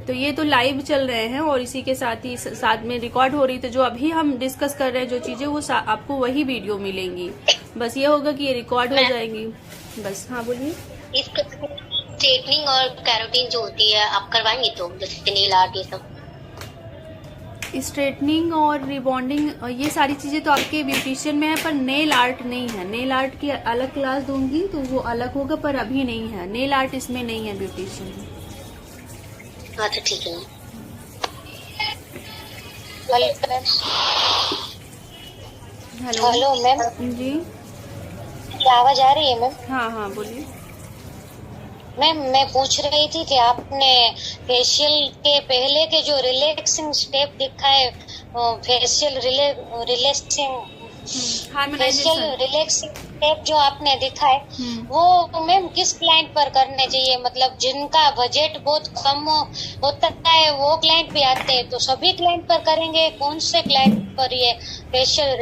तो ये तो लाइव चल रहे हैं और इसी के साथ ही साथ में रिकॉर्ड हो रही, तो जो अभी हम डिस्कस कर रहे हैं जो चीजें वो आपको वही वीडियो मिलेंगी। बस ये होगा कि ये रिकॉर्ड हो जाएंगी बस। हाँ बोलिए। इसका स्ट्रेटनिंग और कैरोटीन जो होती है आप करवाएंगे तो, जैसे नेल आर्ट ये सब? स्ट्रेटनिंग और रिबॉन्डिंग ये सारी चीजें तो आपके ब्यूटिशियन में है, पर नेल आर्ट नहीं है। नेल आर्ट की अलग क्लास दूंगी तो वो अलग होगा, पर अभी नहीं है। नेल आर्ट इसमें नहीं है ब्यूटिशियन में। अच्छा ठीक है। हेलो मैम जी, आवाज आ रही है मैम? हाँ हाँ बोलिए। मैम मैं पूछ रही थी कि आपने फेशियल के पहले के जो रिलैक्सिंग स्टेप दिखाए, फेशियल रिलैक्सिंग स्टेप जो आपने दिखाए वो मैम किस क्लाइंट पर करने चाहिए? मतलब जिनका बजट बहुत कम होता है वो क्लाइंट भी आते हैं, तो सभी क्लाइंट पर करेंगे? कौन से क्लाइंट पर ये फेशियल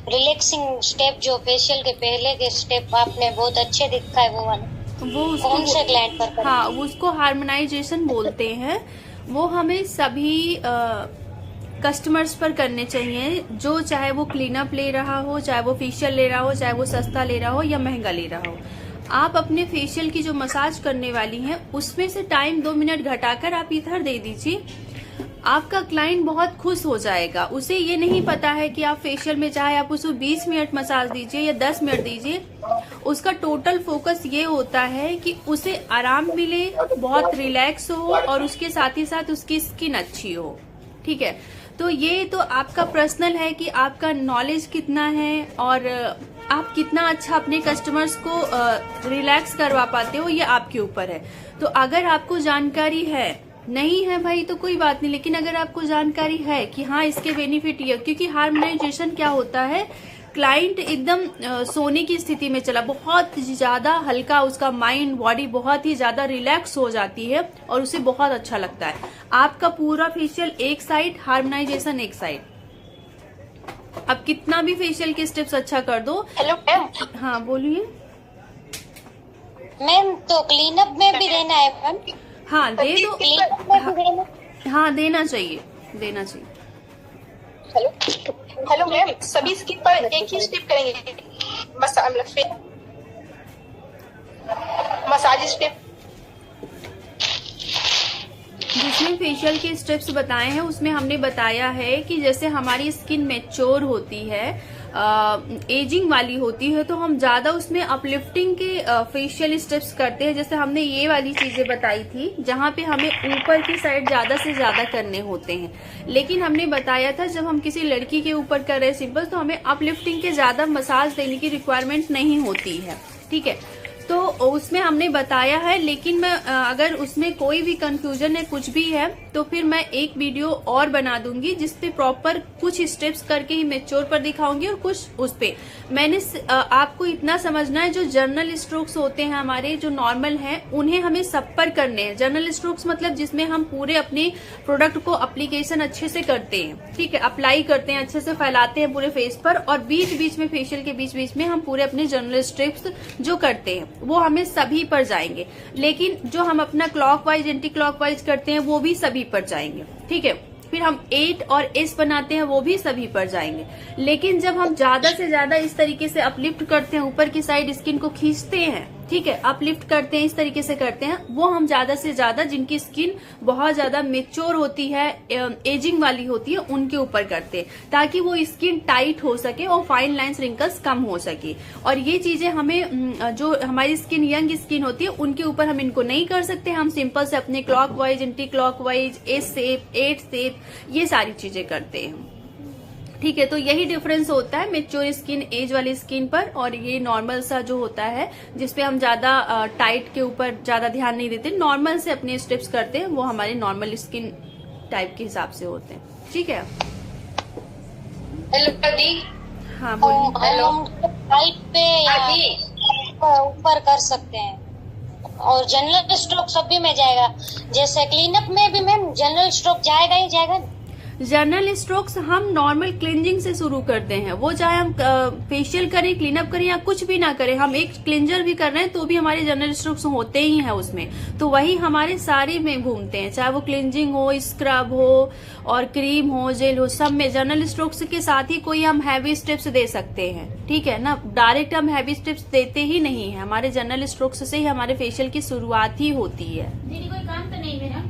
रिलैक्सिंग स्टेप जो फेशियल के पहले के स्टेप आपने बहुत अच्छे दिखाए वो वाले, वो कौन से क्लाइंट पर करें? हाँ, उसको हार्मोनाइजेशन बोलते हैं। वो हमें सभी कस्टमर्स पर करने चाहिए, जो चाहे वो क्लीनअप ले रहा हो, चाहे वो फेशियल ले रहा हो, चाहे वो सस्ता ले रहा हो या महंगा ले रहा हो। आप अपने फेशियल की जो मसाज करने वाली हैं उसमें से टाइम 2 मिनट घटाकर आप इधर दे दीजिए, आपका क्लाइंट बहुत खुश हो जाएगा। उसे ये नहीं पता है कि आप फेशियल में चाहे आप उसको 20 मिनट मसाज दीजिए या 10 मिनट दीजिए, उसका टोटल फोकस ये होता है कि उसे आराम मिले, बहुत रिलैक्स हो और उसके साथ ही साथ उसकी स्किन अच्छी हो। ठीक है, तो ये तो आपका पर्सनल है कि आपका नॉलेज कितना है और आप कितना अच्छा अपने कस्टमर्स को रिलैक्स करवा पाते हो, ये आपके ऊपर है। तो अगर आपको जानकारी है, नहीं है भाई तो कोई बात नहीं, लेकिन अगर आपको जानकारी है कि हाँ इसके बेनिफिट ये, क्योंकि हार्मोनाइजेशन क्या होता है, क्लाइंट एकदम सोने की स्थिति में चला, बहुत ज्यादा हल्का, उसका माइंड बॉडी बहुत ही ज्यादा रिलैक्स हो जाती है और उसे बहुत अच्छा लगता है। आपका पूरा फेशियल एक साइड, हार्मोनाइजेशन एक साइड। अब कितना भी फेशियल के स्टेप्स अच्छा कर दो। Hello ma'am. हाँ बोलिए मैम, तो क्लीनअप में भी देना है मैम? हाँ दे दो। क्लीनअप में भी देना? हाँ देना चाहिए, देना चाहिए। हेलो मैम, सभी स्किन पर एक ही स्टेप करेंगे, मसाज स्टेप? जिसमें फेशियल के स्टेप्स बताए हैं उसमें हमने बताया है कि जैसे हमारी स्किन मैच्योर होती है, एजिंग वाली होती है, तो हम ज्यादा उसमें अपलिफ्टिंग के फेशियल स्टेप्स करते हैं। जैसे हमने ये वाली चीजें बताई थी जहाँ पे हमें ऊपर की साइड ज्यादा से ज्यादा करने होते हैं, लेकिन हमने बताया था जब हम किसी लड़की के ऊपर कर रहे हैं सिंपल, तो हमें अपलिफ्टिंग के ज्यादा मसाज देने की रिक्वायरमेंट नहीं होती है। ठीक है, तो उसमें हमने बताया है, लेकिन मैं अगर उसमें कोई भी कंफ्यूजन है, कुछ भी है, तो फिर मैं एक वीडियो और बना दूंगी जिसपे प्रॉपर कुछ स्टेप्स करके ही मैच्योर पर दिखाऊंगी और कुछ उस पे। मैंने आपको इतना समझना है, जो जर्नल स्ट्रोक्स होते हैं हमारे, जो नॉर्मल हैं, उन्हें हमें सब पर करने हैं। जर्नल स्ट्रोक्स मतलब जिसमें हम पूरे अपने प्रोडक्ट को अप्लीकेशन अच्छे से करते हैं, ठीक है, अप्लाई करते हैं, अच्छे से फैलाते हैं पूरे फेस पर, और बीच बीच में फेशियल के बीच बीच में हम पूरे अपने जर्नल स्ट्रिप्स जो करते हैं वो हमें सभी पर जाएंगे। लेकिन जो हम अपना क्लॉकवाइज एंटी क्लॉकवाइज करते हैं वो भी सभी पर जाएंगे। ठीक है, फिर हम 8 और S बनाते हैं वो भी सभी पर जाएंगे। लेकिन जब हम ज्यादा से ज्यादा इस तरीके से अपलिफ्ट करते हैं, ऊपर की साइड स्किन को खींचते हैं, ठीक है, अपलिफ्ट करते हैं, इस तरीके से करते हैं, वो हम ज्यादा से ज्यादा जिनकी स्किन बहुत ज्यादा मेच्योर होती है, एजिंग वाली होती है, उनके ऊपर करते हैं, ताकि वो स्किन टाइट हो सके और फाइन लाइंस रिंकल्स कम हो सके। और ये चीजें हमें, जो हमारी स्किन यंग स्किन होती है उनके ऊपर हम इनको नहीं कर सकते। हम सिंपल से अपने clockwise, anti clockwise, S shape, 8 shape, ये सारी चीजें करते हैं। ठीक है, तो यही डिफरेंस होता है मैच्योर स्किन, एज वाली स्किन पर, और ये नॉर्मल सा जो होता है जिसपे हम ज्यादा टाइट के ऊपर ज्यादा ध्यान नहीं देते, नॉर्मल से अपने स्टेप्स करते हैं, वो हमारे नॉर्मल स्किन टाइप के हिसाब से होते हैं। ठीक है। हेलो दी। हाँ बोलिए। हेलो, टाइट पे या ऊपर कर सकते हैं? और जनरल स्ट्रोक सभी में जाएगा? जैसे क्लीनअप में भी मैम जनरल स्ट्रोक जाएगा ही जाएगा? जनरल स्ट्रोक्स हम नॉर्मल क्लेंजिंग से शुरू करते हैं, वो चाहे हम फेशियल करें, क्लीनअप करें या कुछ भी ना करें, हम एक क्लेंजर भी कर रहे हैं तो भी हमारे जनरल स्ट्रोक्स होते ही हैं उसमें। तो वही हमारे सारे में घूमते हैं, चाहे वो क्लेंजिंग हो, स्क्रब हो और क्रीम हो, जेल हो, सब में जनरल स्ट्रोक्स के साथ ही कोई हम हैवी स्टेप्स दे सकते हैं। ठीक है ना, डायरेक्ट हम हैवी स्टेप्स देते ही नहीं है, हमारे जनरल स्ट्रोक्स से ही हमारे फेशियल की शुरुआत ही होती है। दीदी कोई काम तो नहीं मेरा?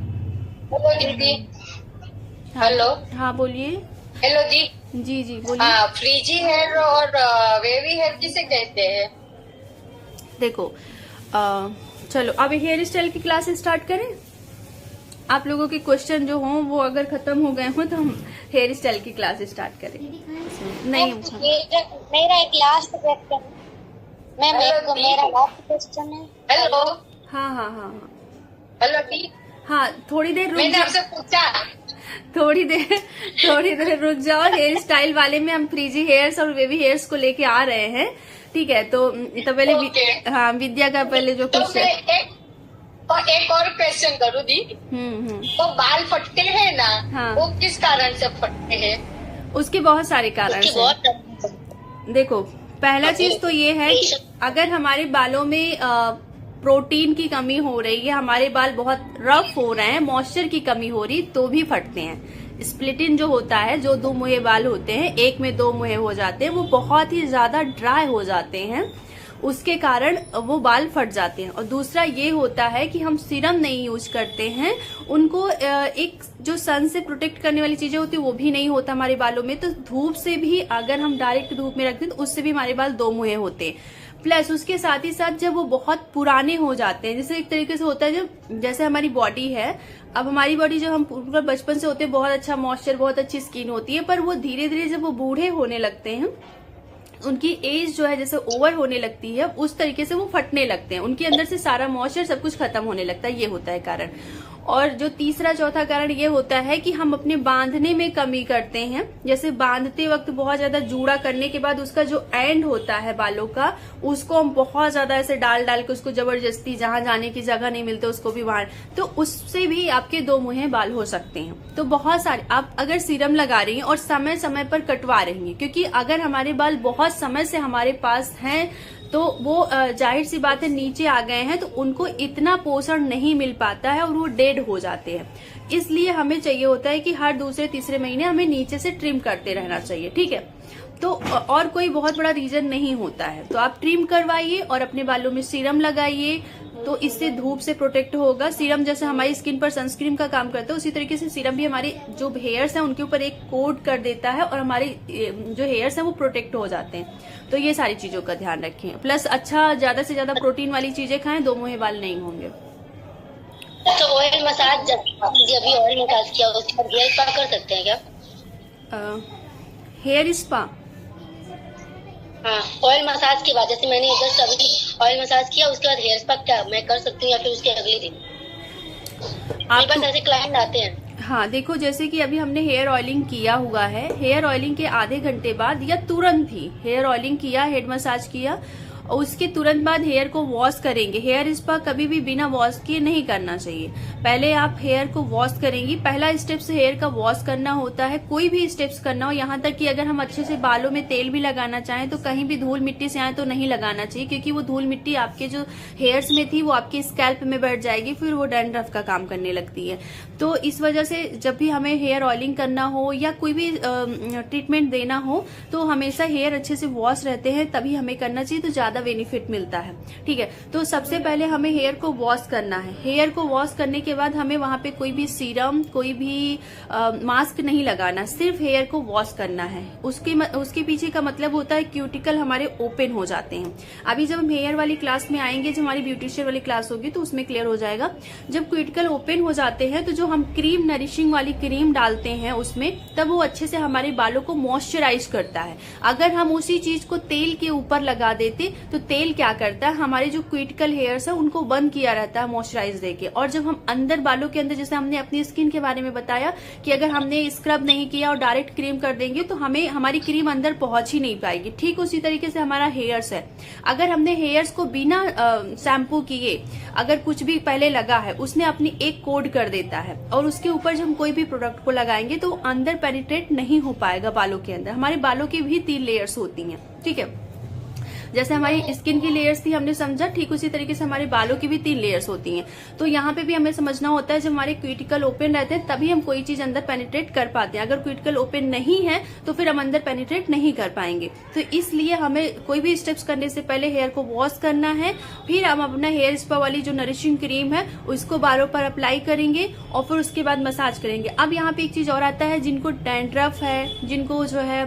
हेलो दीदी। हेलो। हाँ बोलिए। हेलो जी। जी जी बोलिए। हाँ, फ्रीजी हेयर और वेवी हेयर किसे कहते हैं? देखो चलो अब हेयर स्टाइल की क्लास स्टार्ट करें। आप लोगों के क्वेश्चन जो हों वो अगर खत्म हो गए हों तो हम हेयर स्टाइल की क्लास स्टार्ट करें। नहीं मेरा एक लास्ट क्वेश्चन मैम, मेरा लास्ट क्वेश्चन है। हेलो। हाँ हाँ हाँ हाँ हेलो दी। हाँ, थोड़ी देर रुक मैंने जाओ, आपसे पूछा। थोड़ी देर रुक जाओ। हेयर स्टाइल वाले में हम फ्रीजी हेयर्स और बेबी हेयर्स को लेके आ रहे हैं, ठीक है। तो पहले हाँ विद्या का पहले जो तो मैं क्वेश्चन। एक और क्वेश्चन करूँ दी। तो बाल फटते हैं ना, हाँ। वो किस कारण से फटते हैं? उसके बहुत सारे कारण हैं। देखो पहला चीज तो ये है कि अगर हमारे बालों में प्रोटीन की कमी हो रही है, हमारे बाल बहुत रफ हो रहे हैं, मॉइस्चर की कमी हो रही, तो भी फटते हैं। स्प्लिटिन जो होता है, जो दो मुहे बाल होते हैं, एक में दो मुहे हो जाते हैं, वो बहुत ही ज्यादा ड्राई हो जाते हैं, उसके कारण वो बाल फट जाते हैं। और दूसरा ये होता है कि हम सीरम नहीं यूज करते हैं, उनको एक जो सन से प्रोटेक्ट करने वाली चीजें होती है वो भी नहीं होता हमारे बालों में। तो धूप से भी अगर हम डायरेक्ट धूप में रख दें तो उससे भी हमारे बाल दो मुहे होते हैं। प्लस उसके साथ ही साथ जब वो बहुत पुराने हो जाते हैं, जैसे एक तरीके से होता है जब जैसे हमारी बॉडी है, अब हमारी बॉडी जब हम पूरा बचपन से होते हैं, बहुत अच्छा मॉइस्चर, बहुत अच्छी स्किन होती है, पर वो धीरे धीरे जब वो बूढ़े होने लगते हैं, उनकी एज जो है जैसे ओवर होने लगती है, उस तरीके से वो फटने लगते हैं, उनके अंदर से सारा मॉइस्चर सब कुछ खत्म होने लगता है। ये होता है कारण। और जो तीसरा चौथा कारण ये होता है कि हम अपने बांधने में कमी करते हैं। जैसे बांधते वक्त बहुत ज्यादा जूड़ा करने के बाद उसका जो एंड होता है बालों का, उसको हम बहुत ज्यादा ऐसे डाल के उसको जबरदस्ती जहां जाने की जगह नहीं मिलते उसको भी बाहर, तो उससे भी आपके दो मुहे बाल हो सकते हैं। तो बहुत सारे आप अगर सीरम लगा रही हैं और समय समय पर कटवा रही हैं, क्योंकि अगर हमारे बाल बहुत समय से हमारे पास हैं तो वो जाहिर सी बात है नीचे आ गए हैं तो उनको इतना पोषण नहीं मिल पाता है और वो डेड हो जाते हैं। इसलिए हमें चाहिए होता है कि हर दूसरे तीसरे महीने हमें नीचे से ट्रिम करते रहना चाहिए, ठीक है। तो और कोई बहुत बड़ा रीजन नहीं होता है। तो आप ट्रिम करवाइए और अपने बालों में सीरम लगाइए, तो इससे धूप से प्रोटेक्ट होगा। सीरम जैसे हमारी स्किन पर सनस्क्रीन का काम करता है, उसी तरीके से सीरम भी हमारे जो हेयर्स हैं उनके ऊपर एक कोट कर देता है और हमारे जो हेयर्स हैं वो प्रोटेक्ट हो जाते हैं। तो ये सारी चीजों का ध्यान रखें। प्लस अच्छा ज्यादा से ज्यादा प्रोटीन वाली चीजें खाएं, दो मुहे बाल नहीं होंगे। तो ऑयल मसाज जब भी ऑयल मसाज किया उसके बाद हेयर स्पा कर सकते हैं क्या? हेयर स्पा, हाँ, ऑयल मसाज के बाद जैसे मैंने जस्ट अभी ऑयल मसाज किया उसके बाद हेयर स्पा क्या मैं कर सकती हूँ या फिर उसके अगले दिन? मेरे पास ऐसे क्लाइंट आते हैं। हाँ देखो, जैसे कि अभी हमने हेयर ऑयलिंग किया हुआ है, हेयर ऑयलिंग के आधे घंटे बाद या तुरंत ही हेयर ऑयलिंग किया, हेड मसाज किया और उसके तुरंत बाद हेयर को वॉश करेंगे। हेयर स्पा कभी भी बिना वॉश किए नहीं करना चाहिए। पहले आप हेयर को वॉश करेंगी। पहला स्टेप्स हेयर का वॉश करना होता है, कोई भी स्टेप्स करना हो, यहाँ तक कि अगर हम अच्छे से बालों में तेल भी लगाना चाहें तो कहीं भी धूल मिट्टी से आए तो नहीं लगाना चाहिए, क्योंकि वो धूल मिट्टी आपके जो हेयर्स में थी वो आपके स्कैल्प में बैठ जाएगी, फिर वो डैंड्रफ का काम करने लगती है। तो इस वजह से जब भी हमें हेयर ऑयलिंग करना हो या कोई भी ट्रीटमेंट देना हो तो हमेशा हेयर अच्छे से वॉश रहते हैं तभी हमें करना चाहिए, तो ज्यादा बेनिफिट मिलता है, ठीक है। तो सबसे पहले हमें हेयर को वॉश करना है। हेयर को वॉश करने के बाद हमें वहां पे कोई भी सीरम, कोई भी मास्क नहीं लगाना, सिर्फ हेयर को वॉश करना है। उसके पीछे का मतलब होता है क्यूटिकल हमारे ओपन हो जाते हैं। अभी जब हम हेयर वाली क्लास में आएंगे, जब हमारी ब्यूटिशियन वाली क्लास होगी तो उसमें क्लियर हो जाएगा। जब क्यूटिकल ओपन हो जाते हैं तो जो हम क्रीम, नरिशिंग वाली क्रीम डालते हैं उसमें, तब वो अच्छे से हमारे बालों को मॉइस्चराइज करता है। अगर हम उसी चीज को तेल के ऊपर लगा देते तो तेल क्या करता है, हमारे जो क्यूटिकल हेयर्स है उनको बंद किया रहता है मॉइस्चराइज देके। और जब हम अंदर बालों के अंदर, जैसे हमने अपनी स्किन के बारे में बताया कि अगर हमने स्क्रब नहीं किया और डायरेक्ट क्रीम कर देंगे तो हमें हमारी क्रीम अंदर पहुंच ही नहीं पाएगी। ठीक उसी तरीके से हमारा हेयर्स है, अगर हमने हेयर्स को बिना शैम्पू किए अगर कुछ भी पहले लगा है, उसने अपनी एक कोड कर देता है और उसके ऊपर जब हम कोई भी प्रोडक्ट को लगाएंगे तो अंदर पेनिट्रेट नहीं हो पाएगा बालों के अंदर। हमारे बालों की भी 3 लेयर्स होती हैं, ठीक है। जैसे हमारी स्किन की लेयर्स थी हमने समझा, ठीक उसी तरीके से हमारे बालों की भी 3 लेयर्स होती हैं। तो यहाँ पे भी हमें समझना होता है जब हमारे क्यूटिकल ओपन रहते हैं तभी हम कोई चीज अंदर पेनिट्रेट कर पाते हैं। अगर क्यूटिकल ओपन नहीं है तो फिर हम अंदर पेनिट्रेट नहीं कर पाएंगे। तो इसलिए हमें कोई भी स्टेप्स करने से पहले हेयर को वॉश करना है, फिर हम अपना हेयर स्पा वाली जो नरिशिंग क्रीम है उसको बालों पर अप्लाई करेंगे और फिर उसके बाद मसाज करेंगे। अब यहाँ पे एक चीज और आता है, जिनको डैंड्रफ है, जिनको जो है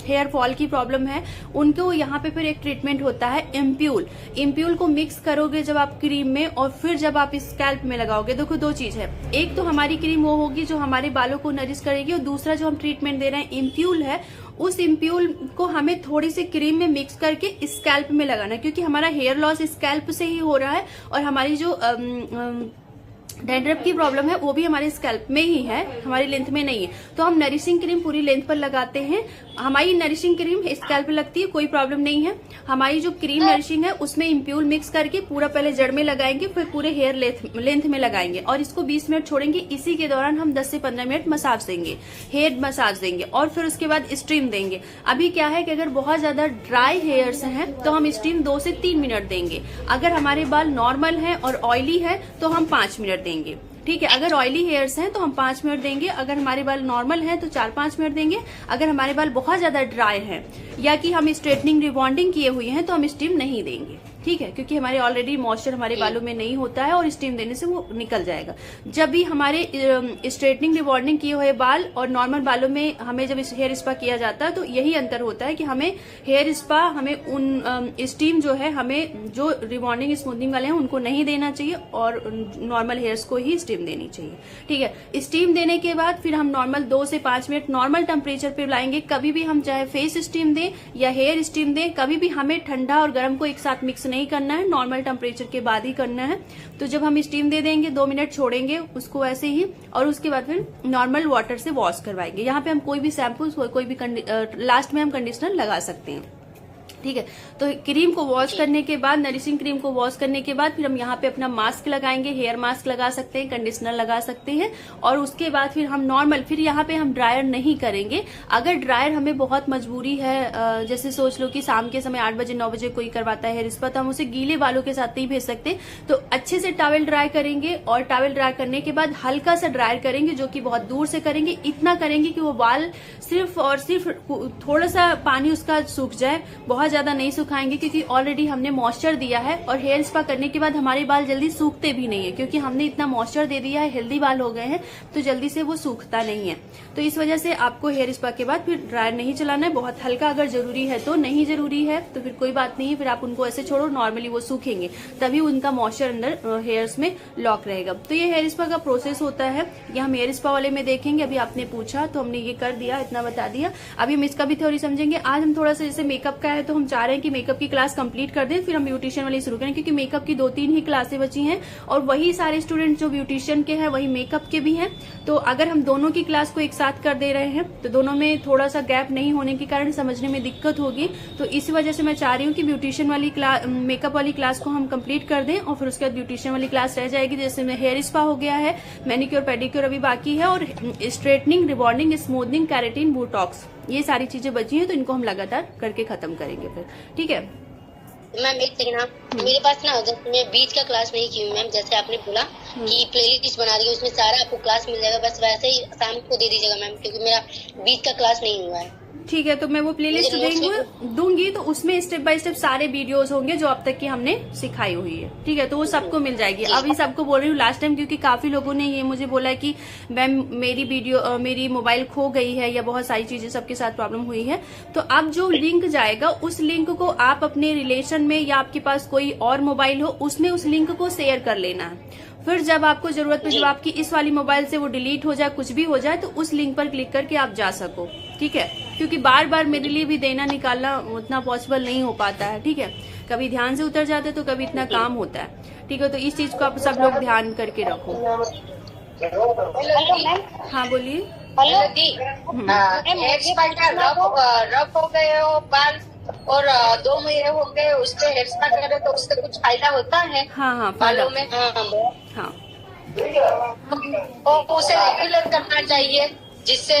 हेयर फॉल की प्रॉब्लम है, उनको यहाँ पे फिर एक ट्रीटमेंट होता है इम्प्यूल। इम्प्यूल को मिक्स करोगे जब आप क्रीम में और फिर जब आप स्कैल्प में लगाओगे, देखो 2 चीज है, एक तो हमारी क्रीम वो होगी जो हमारे बालों को नरिश करेगी और दूसरा जो हम ट्रीटमेंट दे रहे हैं इम्प्यूल है, उस इम्प्यूल को हमें थोड़ी सी क्रीम में मिक्स करके स्कैल्प में लगाना है, क्योंकि हमारा हेयर लॉस स्कैल्प से ही हो रहा है और हमारी जो डैंड्रफ की प्रॉब्लम है वो भी हमारे स्कैल्प में ही है, हमारी लेंथ में नहीं है। तो हम नरिशिंग क्रीम पूरी लेंथ पर लगाते हैं। हमारी नरिशिंग क्रीम स्कैल्प पे लगती है, कोई प्रॉब्लम नहीं है। हमारी जो क्रीम नरिशिंग है उसमें इम्प्यूल मिक्स करके पूरा पहले जड़ में लगाएंगे, फिर पूरे हेयर लेंथ में लगाएंगे और इसको 20 मिनट छोड़ेंगे। इसी के दौरान हम 10 से 15 मिनट मसाज देंगे, हेयर मसाज देंगे और फिर उसके बाद स्टीम देंगे। अभी क्या है कि अगर बहुत ज्यादा ड्राई हेयर्स हैं तो हम स्टीम 2 से 3 मिनट देंगे। अगर हमारे बाल नॉर्मल है और ऑयली है तो हम 5 मिनट देंगे, ठीक है। अगर ऑयली हेयर्स हैं तो हम 5 मिनट देंगे, अगर हमारे बाल नॉर्मल हैं तो 4-5 मिनट देंगे। अगर हमारे बाल बहुत ज्यादा ड्राई हैं या कि हम स्ट्रेटनिंग रिबॉन्डिंग किए हुए हैं तो हम स्टीम नहीं देंगे, ठीक है, क्योंकि हमारे ऑलरेडी मॉइस्चर हमारे बालों में नहीं होता है और स्टीम देने से वो निकल जाएगा। जब भी हमारे स्ट्रेटनिंग रिबॉन्डिंग किए हुए बाल और नॉर्मल बालों में हमें जब हेयर स्पा किया जाता है तो यही अंतर होता है कि हमें हेयर स्पा, हमें उन स्टीम जो है, हमें जो रिबॉन्डिंग स्मूथनिंग वाले हैं उनको नहीं देना चाहिए और नॉर्मल हेयर्स को ही स्टीम देनी चाहिए, ठीक है। स्टीम देने के बाद फिर हम नॉर्मल 2 से 5 मिनट नॉर्मल टेम्परेचर पे लाएंगे। कभी भी हम चाहे फेस स्टीम दें या हेयर स्टीम दें, कभी भी हमें ठंडा और गर्म को एक साथ मिक्स नहीं करना है, नॉर्मल टेम्परेचर के बाद ही करना है। तो जब हम स्टीम दे देंगे 2 मिनट छोड़ेंगे उसको ऐसे ही और उसके बाद फिर नॉर्मल वाटर से वॉश करवाएंगे। यहाँ पे हम कोई भी शैम्पू, कोई भी लास्ट में हम कंडीशनर लगा सकते हैं, ठीक है। तो क्रीम को वॉश करने के बाद, नरिशिंग क्रीम को वॉश करने के बाद फिर हम यहाँ पे अपना मास्क लगाएंगे। हेयर मास्क लगा सकते हैं, कंडीशनर लगा सकते हैं और उसके बाद फिर हम नॉर्मल, फिर यहाँ पे हम ड्रायर नहीं करेंगे। अगर ड्रायर हमें बहुत मजबूरी है, जैसे सोच लो कि शाम के समय 8 बजे 9 बजे कोई करवाता है हेयर स्पा, तो हम उसे गीले बालों के साथ नहीं भेज सकते। तो अच्छे से टॉवेल ड्राई करेंगे और टॉवेल ड्राई करने के बाद हल्का सा ड्रायर करेंगे, जो कि बहुत दूर से करेंगे। इतना करेंगे कि वो बाल सिर्फ और सिर्फ थोड़ा सा पानी उसका सूख जाए, बहुत ज्यादा नहीं सुखाएंगे क्योंकि ऑलरेडी हमने मॉइस्चर दिया है और हेयर स्पा करने के बाद हमारे बाल जल्दी सूखते भी नहीं है, क्योंकि हमने इतना मॉइस्चर दे दिया है, हेल्दी बाल हो गए हैं तो जल्दी से वो सूखता नहीं है। तो इस वजह से आपको हेयर स्पा के बाद फिर ड्रायर नहीं चलाना है, बहुत हल्का अगर जरूरी है तो, नहीं जरूरी है तो फिर कोई बात नहीं है, फिर आप उनको ऐसे छोड़ो, नॉर्मली वो सूखेंगे तभी उनका मॉइस्चर अंदर हेयर्स में लॉक रहेगा। तो ये हेयर स्पा का प्रोसेस होता है, ये हम हेयर स्पा वाले में देखेंगे। अभी आपने पूछा तो हमने ये कर दिया, इतना बता दिया। अभी हम इसका भी थ्योरी समझेंगे। आज हम थोड़ा सा, जैसे मेकअप का है तो हम चाह रहे हैं कि मेकअप की क्लास कंप्लीट कर दें, फिर हम ब्यूटिशियन वाली शुरू करें, क्योंकि मेकअप की 2-3 ही क्लासें बची हैं और वही सारे स्टूडेंट जो ब्यूटिशियन के हैं वही मेकअप के भी हैं। तो अगर हम दोनों की क्लास को एक साथ कर दे रहे हैं तो दोनों में थोड़ा सा गैप नहीं होने के कारण समझने में दिक्कत होगी। तो इस वजह से मैं चाह रही हूँ कि ब्यूटिशियन वाली क्लास, मेकअप वाली क्लास को हम कंप्लीट कर दें और फिर उसके बाद ब्यूटिशियन वाली क्लास रह जाएगी। जैसे में हेयर स्पा हो गया है, मैनिक्योर पेडिक्योर अभी बाकी है और straightening, rebonding, smoothening, keratin, Botox, ये सारी चीजें बची हैं। तो इनको हम लगातार करके खत्म करेंगे फिर, ठीक है मैम। एक सेकंड, मेरे पास ना, जैसे मैं बीच का क्लास नहीं की हूँ मैम, जैसे आपने बोला कि प्लेलिस्ट बना दी, उसमें सारा आपको क्लास मिल जाएगा, बस वैसे ही शाम को दे दीजिएगा मैम, क्योंकि मेरा बीच का क्लास नहीं हुआ है। ठीक है, तो मैं वो प्लेलिस्ट दूंगी तो उसमें स्टेप बाय स्टेप सारे वीडियोस होंगे जो अब तक की हमने सिखाई हुई है, ठीक है। तो वो सबको मिल जाएगी। अभी सबको बोल रही हूँ लास्ट टाइम, क्योंकि काफी लोगों ने ये मुझे बोला कि मैम मेरी मोबाइल खो गई है या बहुत सारी चीजें सबके साथ प्रॉब्लम हुई है। तो अब जो लिंक जाएगा उस लिंक को आप अपने रिलेशन में या आपके पास कोई और मोबाइल हो उसमें उस लिंक को शेयर कर लेना है। फिर जब आपको जरूरत पड़े, जब आपकी इस वाली मोबाइल से वो डिलीट हो जाए, कुछ भी हो जाए, तो उस लिंक पर क्लिक करके आप जा सको, ठीक है। क्योंकि बार बार मेरे लिए भी देना निकालना उतना पॉसिबल नहीं हो पाता है, ठीक है। कभी ध्यान से उतर जाते तो कभी इतना काम होता है, ठीक है। तो इस चीज को आप सब लोग ध्यान करके रखो। Hello ma'am. हाँ बोलिए। हेलो दी, हेयर स्पा का रफ हो गए हो बाल और 2 महीने हो गए उस पे हेयर स्पा करे तो उससे कुछ फायदा होता है? हाँ हाँ बालों में। हाँ और उसे रेगुलर करना चाहिए जिससे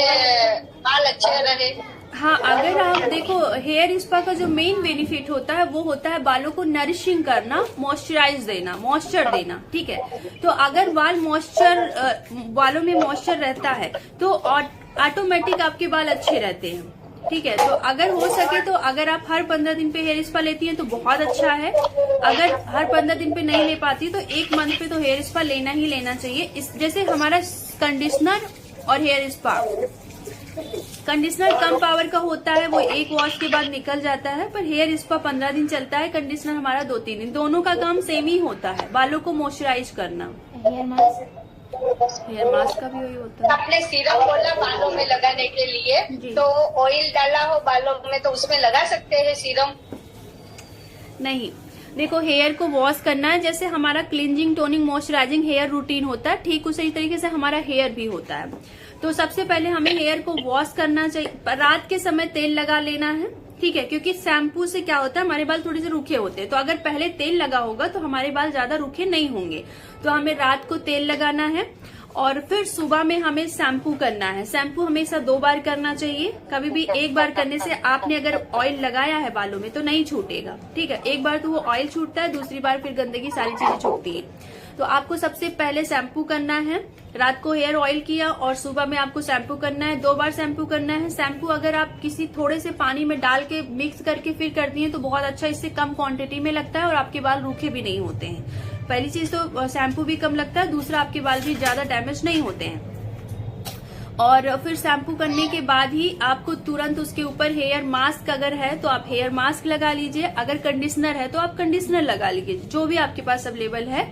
बाल अच्छे रहे। हाँ, अगर आप देखो हेयर स्पा का जो मेन बेनिफिट होता है वो होता है बालों को नरिशिंग करना, मॉइस्चराइज देना, मॉइस्चर देना, ठीक है। तो अगर बालों में मॉइस्चर रहता है तो ऑटोमेटिक आपके बाल अच्छे रहते हैं, ठीक है। तो अगर हो सके तो अगर आप हर 15 दिन पे हेयर स्पा लेती हैं तो बहुत अच्छा है। अगर हर 15 दिन पे नहीं ले पाती तो 1 मंथ पे तो हेयर स्पा लेना ही लेना चाहिए। जैसे हमारा कंडीशनर और हेयर स्पा, कंडीशनर कम पावर का होता है, वो 1 वॉश के बाद निकल जाता है, पर हेयर स्पा 15 दिन चलता है, कंडीशनर हमारा 2-3 दिन। दोनों का काम सेम ही होता है, बालों को मॉइस्चराइज करना। हेयर मास्क का भी वही होता है। आपने सीरम बोला बालों में लगाने के लिए, तो ऑयल डाला हो बालों में तो उसमें लगा सकते हैं सीरम? नहीं, देखो हेयर को वॉश करना है, जैसे हमारा cleansing, toning, moisturising hair routine होता है, ठीक उसी तरीके से हमारा हेयर भी होता है। तो सबसे पहले हमें हेयर को वॉश करना चाहिए, रात के समय तेल लगा लेना है, ठीक है। क्योंकि शैम्पू से क्या होता है, हमारे बाल थोड़े से रूखे होते हैं, तो अगर पहले तेल लगा होगा तो हमारे बाल ज्यादा रूखे नहीं होंगे। तो हमें रात को तेल लगाना है और फिर सुबह में हमें शैम्पू करना है। शैम्पू हमेशा 2 बार करना चाहिए, कभी भी 1 बार करने से आपने अगर ऑयल लगाया है बालों में तो नहीं छूटेगा, ठीक है। 1 बार तो वो ऑयल छूटता है, दूसरी बार फिर गंदगी सारी चीजें छूटती है। तो आपको सबसे पहले शैम्पू करना है, रात को हेयर ऑयल किया और सुबह में आपको शैम्पू करना है, 2 बार शैम्पू करना है। शैम्पू अगर आप किसी थोड़े से पानी में डाल के मिक्स करके फिर करती हैं तो बहुत अच्छा, इससे कम क्वांटिटी में लगता है और आपके बाल रूखे भी नहीं होते हैं। पहली चीज तो शैम्पू भी कम लगता है, दूसरा आपके बाल भी ज्यादा डैमेज नहीं होते हैं। और फिर शैम्पू करने के बाद ही आपको तुरंत उसके ऊपर हेयर मास्क अगर है तो आप हेयर मास्क लगा लीजिए, अगर कंडीशनर है तो आप कंडीशनर लगा लीजिए, जो भी आपके पास अवेलेबल है।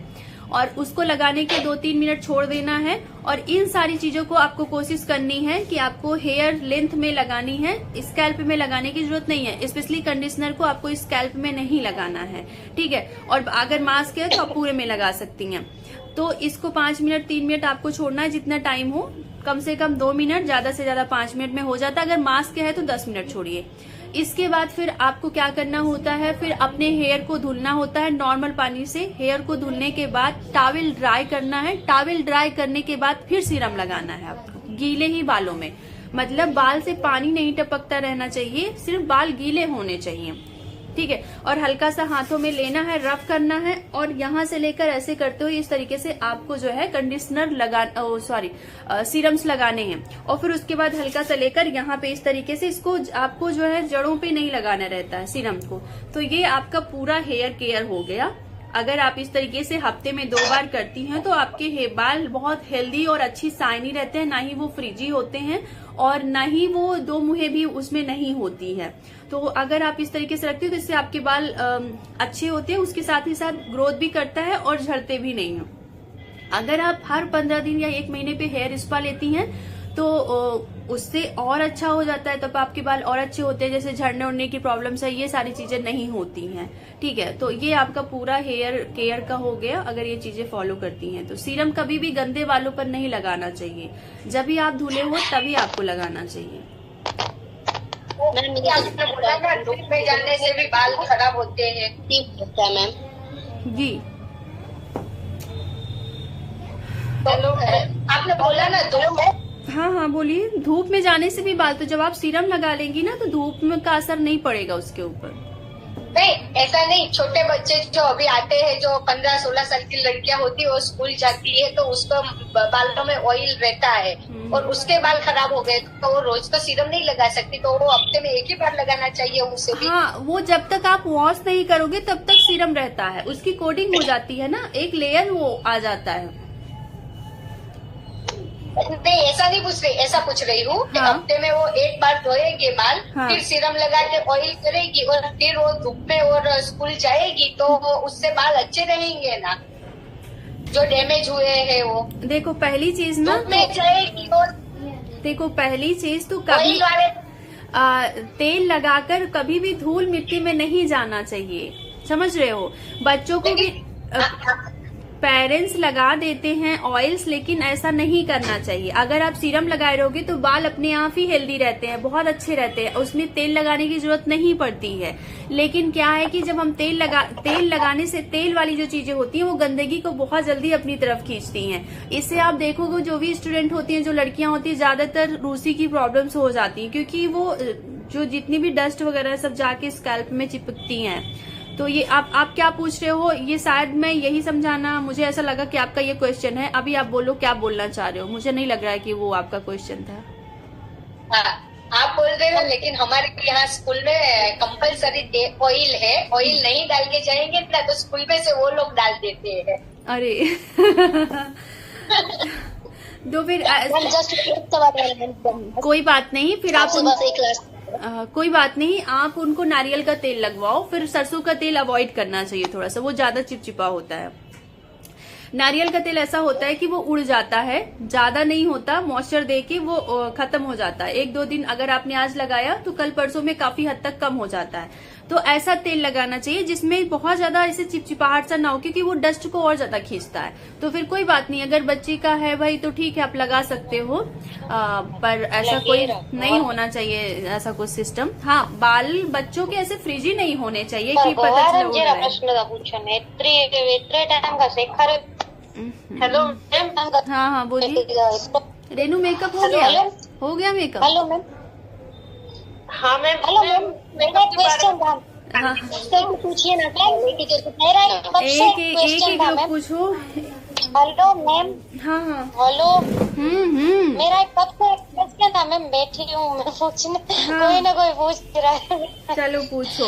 और उसको लगाने के 2-3 मिनट छोड़ देना है। और इन सारी चीजों को आपको कोशिश करनी है कि आपको हेयर लेंथ में लगानी है, स्कैल्प में लगाने की जरूरत नहीं है। स्पेशली कंडीशनर को आपको स्कैल्प में नहीं लगाना है, ठीक है। और अगर मास्क है तो आप पूरे में लगा सकती हैं। तो इसको 5 मिनट 3 मिनट आपको छोड़ना है, जितना टाइम हो, कम से कम 2 मिनट, ज्यादा से ज्यादा 5 मिनट में हो जाता है। अगर मास्क है तो 10 मिनट छोड़िए। इसके बाद फिर आपको क्या करना होता है, फिर अपने हेयर को धुलना होता है नॉर्मल पानी से। हेयर को धुलने के बाद टॉवेल ड्राई करना है, टॉवेल ड्राई करने के बाद फिर सीरम लगाना है आपको, गीले ही बालों में। मतलब बाल से पानी नहीं टपकता रहना चाहिए, सिर्फ बाल गीले होने चाहिए, ठीक है। और हल्का सा हाथों में लेना है, रफ करना है और यहाँ से लेकर ऐसे करते हुए इस तरीके से आपको जो है कंडीशनर सीरम्स लगाने हैं। और फिर उसके बाद हल्का सा लेकर यहाँ पे इस तरीके से इसको आपको जो है जड़ों पे नहीं लगाना रहता है सीरम को। तो ये आपका पूरा हेयर केयर हो गया। अगर आप इस तरीके से हफ्ते में 2 बार करती हैं तो आपके बाल बहुत हेल्दी और अच्छी शाइनी रहते हैं, ना ही वो फ्रिजी होते हैं और ना ही वो 2 मुहें भी उसमें नहीं होती है। तो अगर आप इस तरीके से रखते हो तो इससे आपके बाल अच्छे होते हैं, उसके साथ ही साथ ग्रोथ भी करता है और झड़ते भी नहीं है। अगर आप हर 15 दिन या 1 महीने पे हेयर स्पा लेती हैं तो उससे और अच्छा हो जाता है, तब आपके बाल और अच्छे होते हैं। जैसे झड़ने उड़ने की प्रॉब्लम्स है, ये सारी चीजें नहीं होती हैं, ठीक है। तो ये आपका पूरा हेयर केयर का हो गया अगर ये चीजें फॉलो करती हैं तो। सीरम कभी भी गंदे बालों पर नहीं लगाना चाहिए, जब भी आप धुले हो तभी आपको लगाना चाहिए। आपने बोला ना धूप में जाने से भी बाल खराब होते हैं, ठीक है मैम जी। तो आपने बोला ना धूप, हाँ हाँ बोलिए। धूप में जाने से भी बाल, तो जब आप सीरम लगा लेंगी ना तो धूप में का असर नहीं पड़ेगा उसके ऊपर। नहीं ऐसा नहीं, छोटे बच्चे जो अभी आते हैं, जो 15-16 साल की लड़कियां होती है, वो स्कूल जाती है तो उसको बालों में ऑयल रहता है और उसके बाल खराब हो गए तो वो रोज तो सीरम नहीं लगा सकती, तो वो हफ्ते में 1 ही बार लगाना चाहिए उसे भी। हाँ, वो जब तक आप वॉश नहीं करोगे तब तक सीरम रहता है, उसकी कोटिंग हो जाती है ना, एक लेयर वो आ जाता है। नहीं ऐसा नहीं पूछ रही, ऐसा पूछ रही हूँ कि हाँ। हफ्ते में वो 1 बार धोएगी बाल, हाँ। फिर सीरम लगा के ऑयल करेगी और फिर वो धूप में और स्कूल जाएगी तो उससे बाल अच्छे रहेंगे ना, जो डैमेज हुए हैं वो। देखो पहली चीज ना, धूप में जाएगी और देखो पहली चीज तो ऑयल वाले तेल लगाकर कभी भी धूल मिट्टी में नहीं जाना चाहिए, समझ रहे हो। बच्चों को भी पेरेंट्स लगा देते हैं ऑयल्स, लेकिन ऐसा नहीं करना चाहिए। अगर आप सीरम लगाए रहोगे तो बाल अपने आप ही हेल्दी रहते हैं, बहुत अच्छे रहते हैं, उसमें तेल लगाने की जरूरत नहीं पड़ती है। लेकिन क्या है कि जब हम तेल लगाने से तेल वाली जो चीजें होती हैं वो गंदगी को बहुत जल्दी अपनी तरफ खींचती हैं। इससे आप देखोगे जो भी स्टूडेंट होती हैं, जो लड़कियां होती हैं, ज्यादातर रूसी की प्रॉब्लम्स हो जाती हैं, क्योंकि वो जो जितनी भी डस्ट वगैरह सब जाके स्कैल्प में चिपकती हैं। तो ये आप क्या पूछ रहे हो, ये शायद मैं यही समझाना, मुझे ऐसा लगा कि आपका ये क्वेश्चन है। अभी आप बोलो क्या बोलना चाह रहे हो, मुझे नहीं लग रहा है कि वो आपका क्वेश्चन था। हाँ, आप बोल रहे हो, लेकिन हमारे यहाँ स्कूल में कंपलसरी ऑयल है, ऑयल नहीं डाल के जाएंगे ना तो स्कूल में से वो लोग डाल देते हैं। अरे तो फिर कोई बात नहीं, फिर आप कोई बात नहीं, आप उनको नारियल का तेल लगवाओ। फिर सरसों का तेल अवॉइड करना चाहिए थोड़ा सा, वो ज्यादा चिपचिपा होता है। नारियल का तेल ऐसा होता है कि वो उड़ जाता है, ज्यादा नहीं होता, मॉइस्चर देके वो खत्म हो जाता है। 1-2 दिन अगर आपने आज लगाया तो कल परसों में काफी हद तक कम हो जाता है। तो ऐसा तेल लगाना चाहिए जिसमें बहुत ज्यादा ऐसे चिपचिपाहट सा ना हो, क्योंकि वो डस्ट को और ज्यादा खींचता है। तो फिर कोई बात नहीं, अगर बच्चे का है भाई तो ठीक है, आप लगा सकते हो, पर ऐसा कोई नहीं होना चाहिए ऐसा कुछ सिस्टम। हाँ, बाल बच्चों के ऐसे फ्रिजी नहीं होने चाहिए कि पता चले। हेलो हाँ बोलिए। रेनू मेकअप हो गया मेकअप। Hello ma'am. हाँ मैम। हेलो मैम, मेरा क्वेश्चन था। हाँ, पूछिए ना, मेरा एक लोग पूछो। Hello ma'am. हाँ हेलो। मेरा एक कब से क्वेश्चन था, मैं बैठी हूँ, मैं पूछने कोई ना कोई पूछ रहा है। चलो पूछो।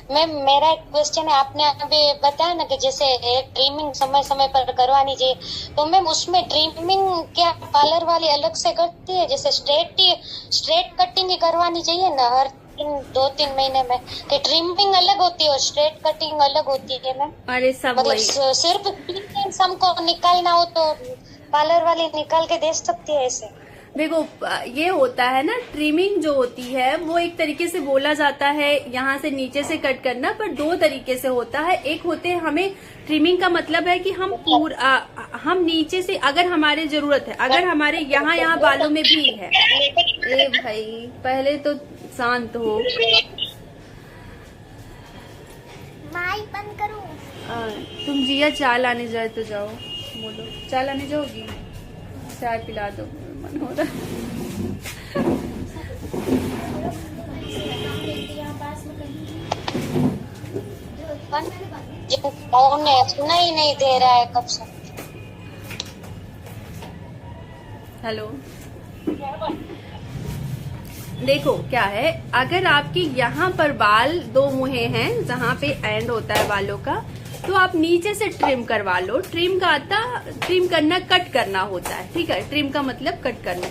मैम मेरा एक क्वेश्चन है, आपने अभी बताया ना कि जैसे ट्रिमिंग समय समय पर करवानी चाहिए, तो मैम उसमें ट्रिमिंग क्या पार्लर वाली अलग से करती है? जैसे स्ट्रेट कटिंग ही करवानी चाहिए ना हर 2-3 महीने में, कि ट्रिमिंग अलग होती है और स्ट्रेट कटिंग अलग होती है मैम? अरे सब मतलब सिर्फ हमको निकालना हो तो पार्लर वाली निकाल के दे सकती है ऐसे? देखो, ये होता है ना, ट्रिमिंग जो होती है वो एक तरीके से बोला जाता है यहाँ से नीचे से कट करना, पर 2 तरीके से होता है। एक होते हैं, हमें ट्रिमिंग का मतलब है कि हम नीचे से, अगर हमारे जरूरत है, अगर हमारे यहाँ बालों में भी है। ए भाई पहले तो शांत हो। माइक बंद करो। तुम जिया चाय लाने जाए तो जाओ, बोलो चाय लाने जाओगी? चाय पिला दो, मन हो रहा। सुना ही नहीं दे रहा है कब से। हेलो, देखो क्या है, अगर आपके यहाँ पर बाल 2 मुहे हैं जहाँ पे एंड होता है बालों का, तो आप नीचे से ट्रिम करवा लो। ट्रिम करना कट करना होता है, ठीक है। ट्रिम का मतलब कट करना।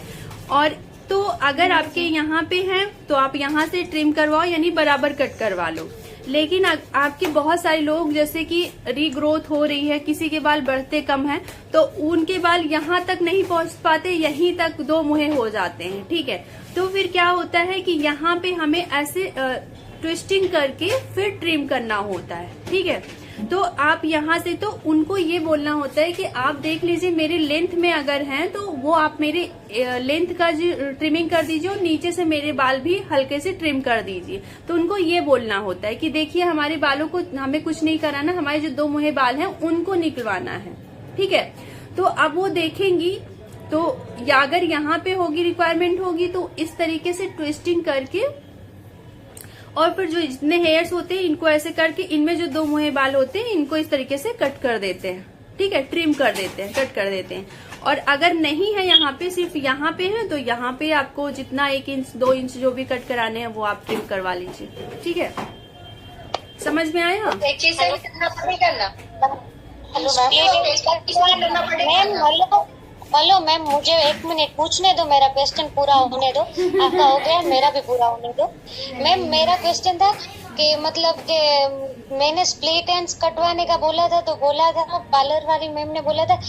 और तो अगर आपके यहाँ पे हैं तो आप यहाँ से ट्रिम करवाओ, यानी बराबर कट करवा लो। लेकिन आपके बहुत सारे लोग जैसे कि रीग्रोथ हो रही है, किसी के बाल बढ़ते कम हैं, तो उनके बाल यहाँ तक नहीं पहुँच पाते, यहीं तक 2 मुहे हो जाते हैं, ठीक है। तो फिर क्या होता है कि यहाँ पे हमें ऐसे ट्विस्टिंग करके फिर ट्रिम करना होता है, ठीक है। तो आप यहाँ से, तो उनको ये बोलना होता है कि आप देख लीजिए मेरे लेंथ में अगर हैं तो वो आप मेरे लेंथ का ट्रिमिंग कर दीजिए और नीचे से मेरे बाल भी हल्के से ट्रिम कर दीजिए। तो उनको ये बोलना होता है कि देखिए हमारे बालों को हमें कुछ नहीं कराना, हमारे जो 2 मुहे बाल हैं उनको निकलवाना है, ठीक है। तो अब वो देखेंगी, तो अगर यहाँ पे होगी रिक्वायरमेंट होगी तो इस तरीके से ट्विस्टिंग करके, और फिर जो जितने हेयर्स होते हैं इनको ऐसे करके, इनमें जो 2 मुहे बाल होते हैं इनको इस तरीके से कट कर देते हैं, ठीक है। ट्रिम कर देते हैं, कट कर देते हैं। और अगर नहीं है यहाँ पे, सिर्फ यहाँ पे है, तो यहाँ पे आपको जितना 1 इंच 2 इंच जो भी कट कराने हैं वो आप ट्रिम करवा लीजिए, ठीक है। समझ में आया? एक चीज करना पड़ेगा ना। हेलो मैम, मुझे 1 मिनट पूछने दो, मेरा क्वेश्चन पूरा होने दो। आपका हो गया, मेरा भी पूरा होने दो। मैम मेरा क्वेश्चन था कि मतलब कि मैंने स्प्लिट एंड्स कटवाने का बोला था, तो बोला था पार्लर वाली मैम ने बोला था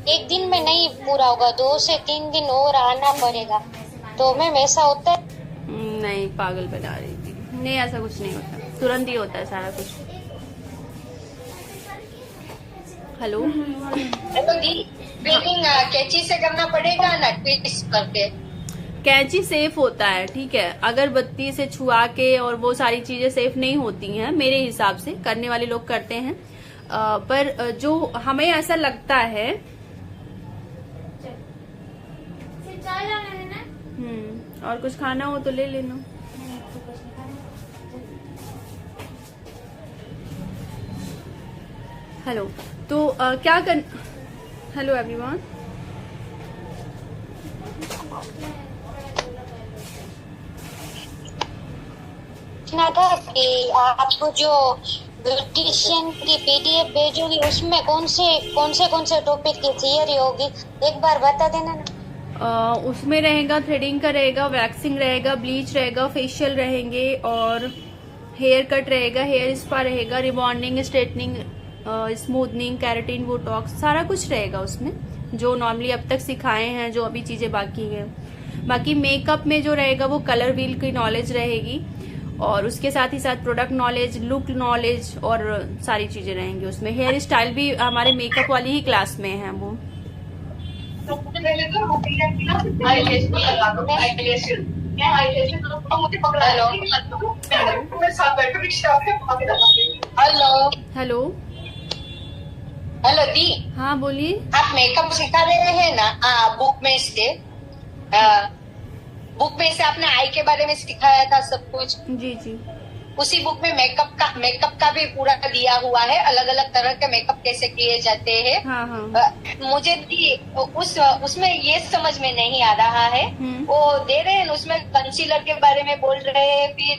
1 दिन में नहीं पूरा होगा, 2 से 3 दिन और आना पड़ेगा। तो मैम ऐसा होता है? नहीं, पागल बना रही थी। नहीं, ऐसा कुछ नहीं होता, तुरंत ही होता है सारा कुछ। हेलो तो दी ट्विलिंग कैंची से करना पड़ेगा ना, ट्विस्ट करके? कैंची सेफ होता है, ठीक है। अगरबत्ती से छुआ के और वो सारी चीजें सेफ नहीं होती हैं मेरे हिसाब से। करने वाले लोग करते हैं, पर जो हमें ऐसा लगता है। और कुछ खाना हो तो ले लेना। हेलो, तो क्या कर। Hello everyone. पूछना था कि आपको जो ब्यूटिशियन की पीडीएफ भेजोगी उसमें कौन से टॉपिक की थियरी होगी, एक बार बता देना ना। उसमें रहेगा थ्रेडिंग का, रहेगा वैक्सिंग, रहेगा ब्लीच, रहेगा फेशियल रहेंगे, और हेयर कट रहेगा, हेयर स्पा रहेगा, rebonding, straightening, smoothening, keratin, Botox, सारा कुछ रहेगा उसमें जो नॉर्मली अब तक सिखाए हैं, जो अभी चीजें बाकी हैं। बाकी मेकअप में जो रहेगा वो कलर व्हील की नॉलेज रहेगी, और उसके साथ ही साथ प्रोडक्ट नॉलेज, लुक नॉलेज और सारी चीजें रहेंगी उसमें। हेयर स्टाइल भी हमारे मेकअप वाली ही क्लास में है वो। हेलो हेलो दी, हाँ बोलिए। आप मेकअप सिखा रहे हैं ना? बुक में से आपने आई के बारे में सिखाया था सब कुछ। जी जी। उसी बुक में मेकअप का भी पूरा दिया हुआ है, अलग अलग तरह के मेकअप कैसे किए जाते हैं। हाँ हाँ। मुझे उसमें ये समझ में नहीं आ रहा है। वो दे रहे हैं उसमें कंसीलर के बारे में बोल रहे हैं, फिर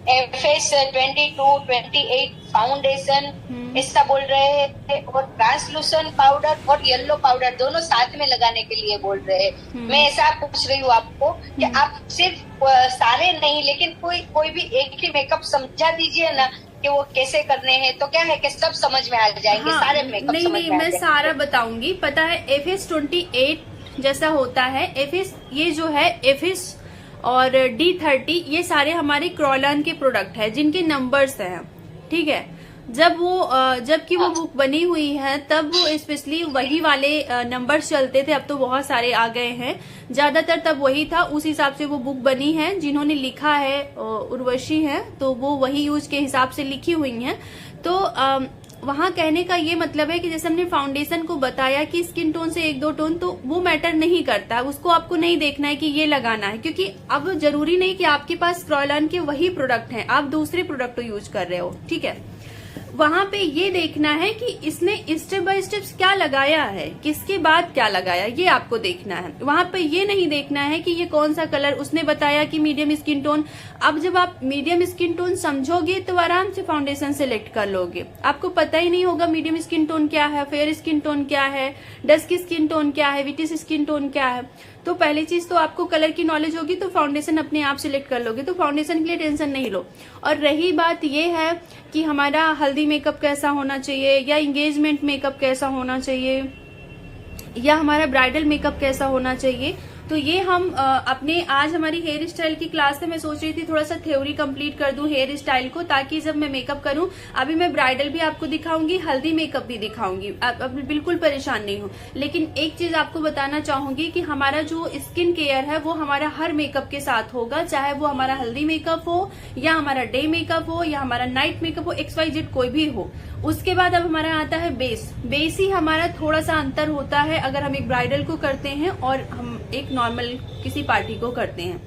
FS 22, 28 फाउंडेशन ऐसा बोल रहे हैं, और ट्रांसलूसेंट पाउडर और येलो पाउडर दोनों साथ में लगाने के लिए बोल रहे हैं। मैं ऐसा पूछ रही हूँ आपको कि आप सिर्फ सारे नहीं, लेकिन कोई भी एक ही मेकअप समझा दीजिए ना कि वो कैसे करने हैं, तो क्या है कि सब समझ में आ जाएंगे। हाँ, सारे मेकअप नहीं समझ नहीं, में आ मैं जाएंगे। सारा बताऊंगी। पता है FS 28 जैसा होता है। FS ये जो है FS और D30 ये सारे हमारे क्रॉलन के प्रोडक्ट है जिनके नंबर्स हैं, ठीक है। जबकि वो बुक बनी हुई है तब वो स्पेशली वही वाले नंबर्स चलते थे। अब तो बहुत सारे आ गए हैं, ज्यादातर तब वही था, उस हिसाब से वो बुक बनी है। जिन्होंने लिखा है उर्वशी है, तो वो वही यूज के हिसाब से लिखी हुई है। तो वहां कहने का ये मतलब है कि जैसे हमने फाउंडेशन को बताया कि स्किन टोन से 1-2 टोन, तो वो मैटर नहीं करता, उसको आपको नहीं देखना है कि ये लगाना है, क्योंकि अब जरूरी नहीं कि आपके पास क्रॉलन के वही प्रोडक्ट हैं, आप दूसरे प्रोडक्ट यूज कर रहे हो, ठीक है। वहां पे ये देखना है कि इसने स्टेप बाय स्टेप्स क्या लगाया है, किसके बाद क्या लगाया, ये आपको देखना है। वहां पे ये नहीं देखना है कि ये कौन सा कलर उसने बताया कि मीडियम स्किन टोन। अब जब आप मीडियम स्किन टोन समझोगे तो आराम से फाउंडेशन सेलेक्ट कर लोगे। आपको पता ही नहीं होगा मीडियम स्किन टोन क्या है, फेयर स्किन टोन क्या है, डस्क स्किन टोन क्या है, विटिस स्किन टोन क्या है। तो पहली चीज तो आपको कलर की नॉलेज होगी तो फाउंडेशन अपने आप सिलेक्ट कर लोगे, तो फाउंडेशन के लिए टेंशन नहीं लो। और रही बात ये है कि हमारा हल्दी मेकअप कैसा होना चाहिए, या एंगेजमेंट मेकअप कैसा होना चाहिए, या हमारा ब्राइडल मेकअप कैसा होना चाहिए, तो ये हम अपने आज हमारी हेयर स्टाइल की क्लास में मैं सोच रही थी थोड़ा सा थ्योरी कंप्लीट कर दूं हेयर स्टाइल को, ताकि जब मैं मेकअप करूं, अभी मैं ब्राइडल भी आपको दिखाऊंगी, हल्दी मेकअप भी दिखाऊंगी, अब बिल्कुल परेशान नहीं हूं। लेकिन एक चीज आपको बताना चाहूंगी कि हमारा जो स्किन केयर है वो हमारा हर मेकअप के साथ होगा, चाहे वो हमारा हल्दी मेकअप हो, या हमारा डे मेकअप हो, या हमारा नाइट मेकअप हो, XYZ कोई भी हो। उसके बाद अब हमारा आता है बेस ही हमारा थोड़ा सा अंतर होता है अगर हम एक ब्राइडल को करते हैं और हम एक नॉर्मल किसी पार्टी को करते हैं।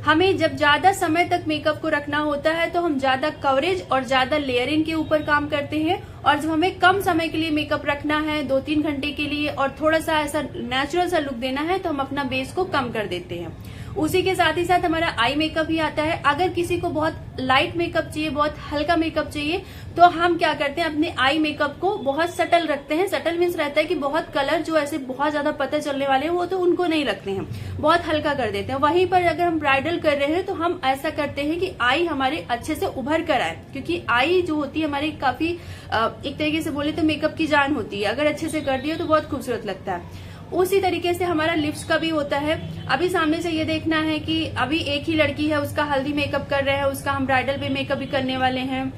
हमें जब ज्यादा समय तक मेकअप को रखना होता है तो हम ज्यादा कवरेज और ज्यादा लेयरिंग के ऊपर काम करते हैं, और जब हमें कम समय के लिए मेकअप रखना है 2-3 घंटे के लिए और थोड़ा सा ऐसा नेचुरल सा लुक देना है, तो हम अपना बेस को कम कर देते हैं। उसी के साथ ही साथ हमारा आई मेकअप भी आता है। अगर किसी को बहुत लाइट मेकअप चाहिए, बहुत हल्का मेकअप चाहिए, तो हम क्या करते हैं, अपने आई मेकअप को बहुत सटल रखते हैं। सटल मीन्स रहता है कि बहुत कलर जो ऐसे बहुत ज्यादा पता चलने वाले हैं वो तो उनको नहीं रखते हैं, बहुत हल्का कर देते हैं। वहीं पर अगर हम ब्राइडल कर रहे हैं तो हम ऐसा करते हैं कि आई हमारे अच्छे से उभर कर आए, क्योंकि आई जो होती है हमारी काफी एक तरीके से बोले तो मेकअप की जान होती है। अगर अच्छे से कर दिया तो बहुत खूबसूरत लगता है। उसी तरीके से हमारा लिप्स का भी होता है। अभी सामने से ये देखना है कि अभी एक ही लड़की है, उसका हल्दी मेकअप कर रहे हैं, उसका हम ब्राइडल पे मेकअप भी करने वाले हैं।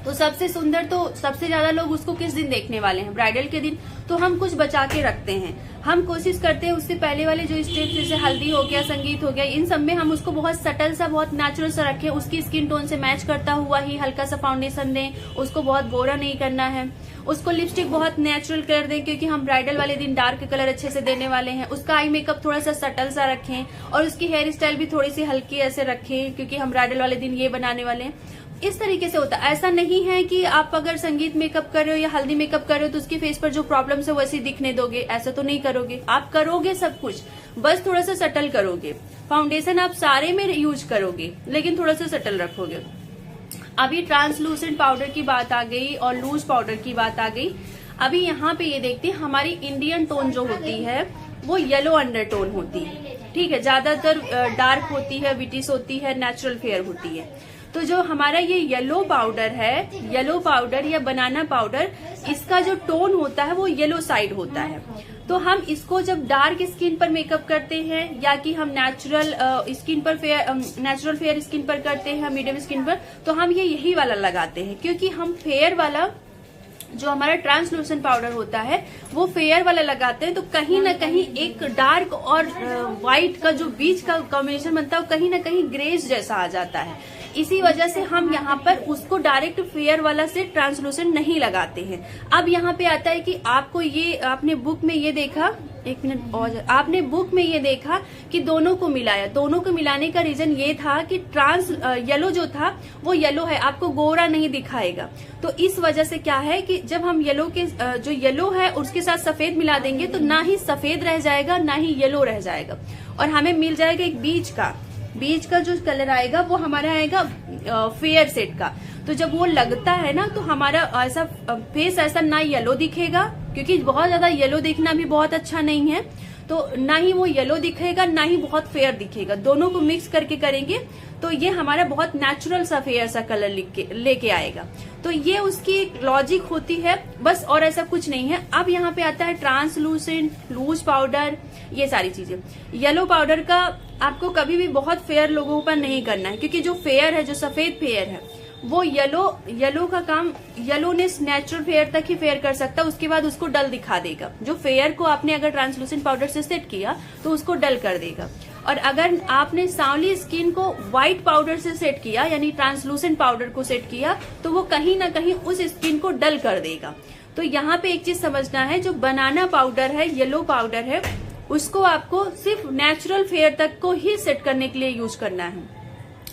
तो सबसे सुंदर तो सबसे ज्यादा लोग उसको किस दिन देखने वाले हैं? ब्राइडल के दिन। तो हम कुछ बचा के रखते हैं, हम कोशिश करते हैं उससे पहले वाले जो स्टेप्स जैसे हल्दी हो गया, संगीत हो गया, इन सब में हम उसको बहुत सटल सा, बहुत नेचुरल सा रखें। उसकी स्किन टोन से मैच करता हुआ ही हल्का सा फाउंडेशन दें, उसको बहुत गोरा नहीं करना है। उसको लिपस्टिक बहुत नेचुरल कर दें, क्योंकि हम ब्राइडल वाले दिन डार्क कलर अच्छे से देने वाले हैं। उसका आई मेकअप थोड़ा सा सटल सा रखें, और उसकी हेयर स्टाइल भी थोड़ी सी हल्की ऐसे रखें, क्योंकि हम ब्राइडल वाले दिन ये बनाने वाले हैं। इस तरीके से होता है। ऐसा नहीं है कि आप अगर संगीत मेकअप कर रहे हो या हल्दी मेकअप कर रहे हो तो उसकी फेस पर जो प्रॉब्लम्स है वैसे दिखने दोगे, ऐसा तो नहीं करोगे। आप करोगे सब कुछ, बस थोड़ा सा सटल करोगे। फाउंडेशन आप सारे में यूज करोगे, लेकिन थोड़ा सा सटल रखोगे। अभी ट्रांसलूसेंट पाउडर की बात आ गई और लूज पाउडर की बात आ गई। अभी यहाँ पे ये देखते हैं, हमारी इंडियन टोन जो होती है वो येलो अंडरटोन होती है, ठीक है। ज्यादातर डार्क होती है, विटिस होती है, नेचुरल फेयर होती है। तो जो हमारा ये येलो पाउडर है, येलो पाउडर या बनाना पाउडर, इसका जो टोन होता है वो येलो साइड होता है। तो हम इसको जब डार्क स्किन पर मेकअप करते हैं, या कि हम नेचुरल स्किन पर नेचुरल फेयर स्किन पर करते हैं, मीडियम स्किन पर, तो हम ये यही वाला लगाते हैं। क्योंकि हम फेयर वाला जो हमारा ट्रांसलूसेंट पाउडर होता है वो फेयर वाला लगाते हैं, तो कहीं ना कहीं एक डार्क और व्हाइट का जो बीच का कॉम्बिनेशन बनता है वो कहीं ना कहीं ग्रेस जैसा आ जाता है। इसी वजह से हम यहाँ पर उसको डायरेक्ट फेयर वाला से ट्रांसलूसेंट नहीं लगाते हैं। अब यहाँ पे आता है कि आपको ये, आपने बुक में ये देखा, एक मिनट और, आपने बुक में ये देखा कि दोनों को मिलाया। दोनों को मिलाने का रीजन ये था कि येलो जो था वो येलो है, आपको गोरा नहीं दिखाएगा। तो इस वजह से क्या है कि जब हम येलो के जो येलो है उसके साथ सफेद मिला देंगे तो ना ही सफेद रह जाएगा ना ही येलो रह जाएगा, और हमें मिल जाएगा एक बीच का जो कलर आएगा वो हमारा आएगा फेयर सेट का। तो जब वो लगता है ना तो हमारा ऐसा फेस ऐसा ना येलो दिखेगा, क्योंकि बहुत ज्यादा येलो दिखना भी बहुत अच्छा नहीं है। तो ना ही वो येलो दिखेगा ना ही बहुत फेयर दिखेगा, दोनों को मिक्स करके करेंगे तो ये हमारा बहुत नेचुरल सा फेयर सा कलर लेके आएगा। तो ये उसकी एक लॉजिक होती है बस, और ऐसा कुछ नहीं है। अब यहाँ पे आता है ट्रांसलूसेंट, लूज पाउडर, ये सारी चीजें। येलो पाउडर का आपको कभी भी बहुत फेयर लोगों पर नहीं करना है, क्योंकि जो फेयर है, जो सफेद फेयर है, वो येलो का काम येलोनेस नेचुरल फेयर तक ही फेयर कर सकता है, उसके बाद उसको डल दिखा देगा। जो फेयर को आपने अगर ट्रांसलूसेंट पाउडर से सेट किया तो उसको डल कर देगा, और अगर आपने सांवली स्किन को व्हाइट पाउडर से सेट किया, यानी ट्रांसलूसेंट पाउडर को सेट किया, तो वो कहीं ना कहीं उस स्किन को डल कर देगा। तो यहाँ पे एक चीज समझना है, जो बनाना पाउडर है, येलो पाउडर है, उसको आपको सिर्फ नेचुरल फेयर तक को ही सेट करने के लिए यूज करना है।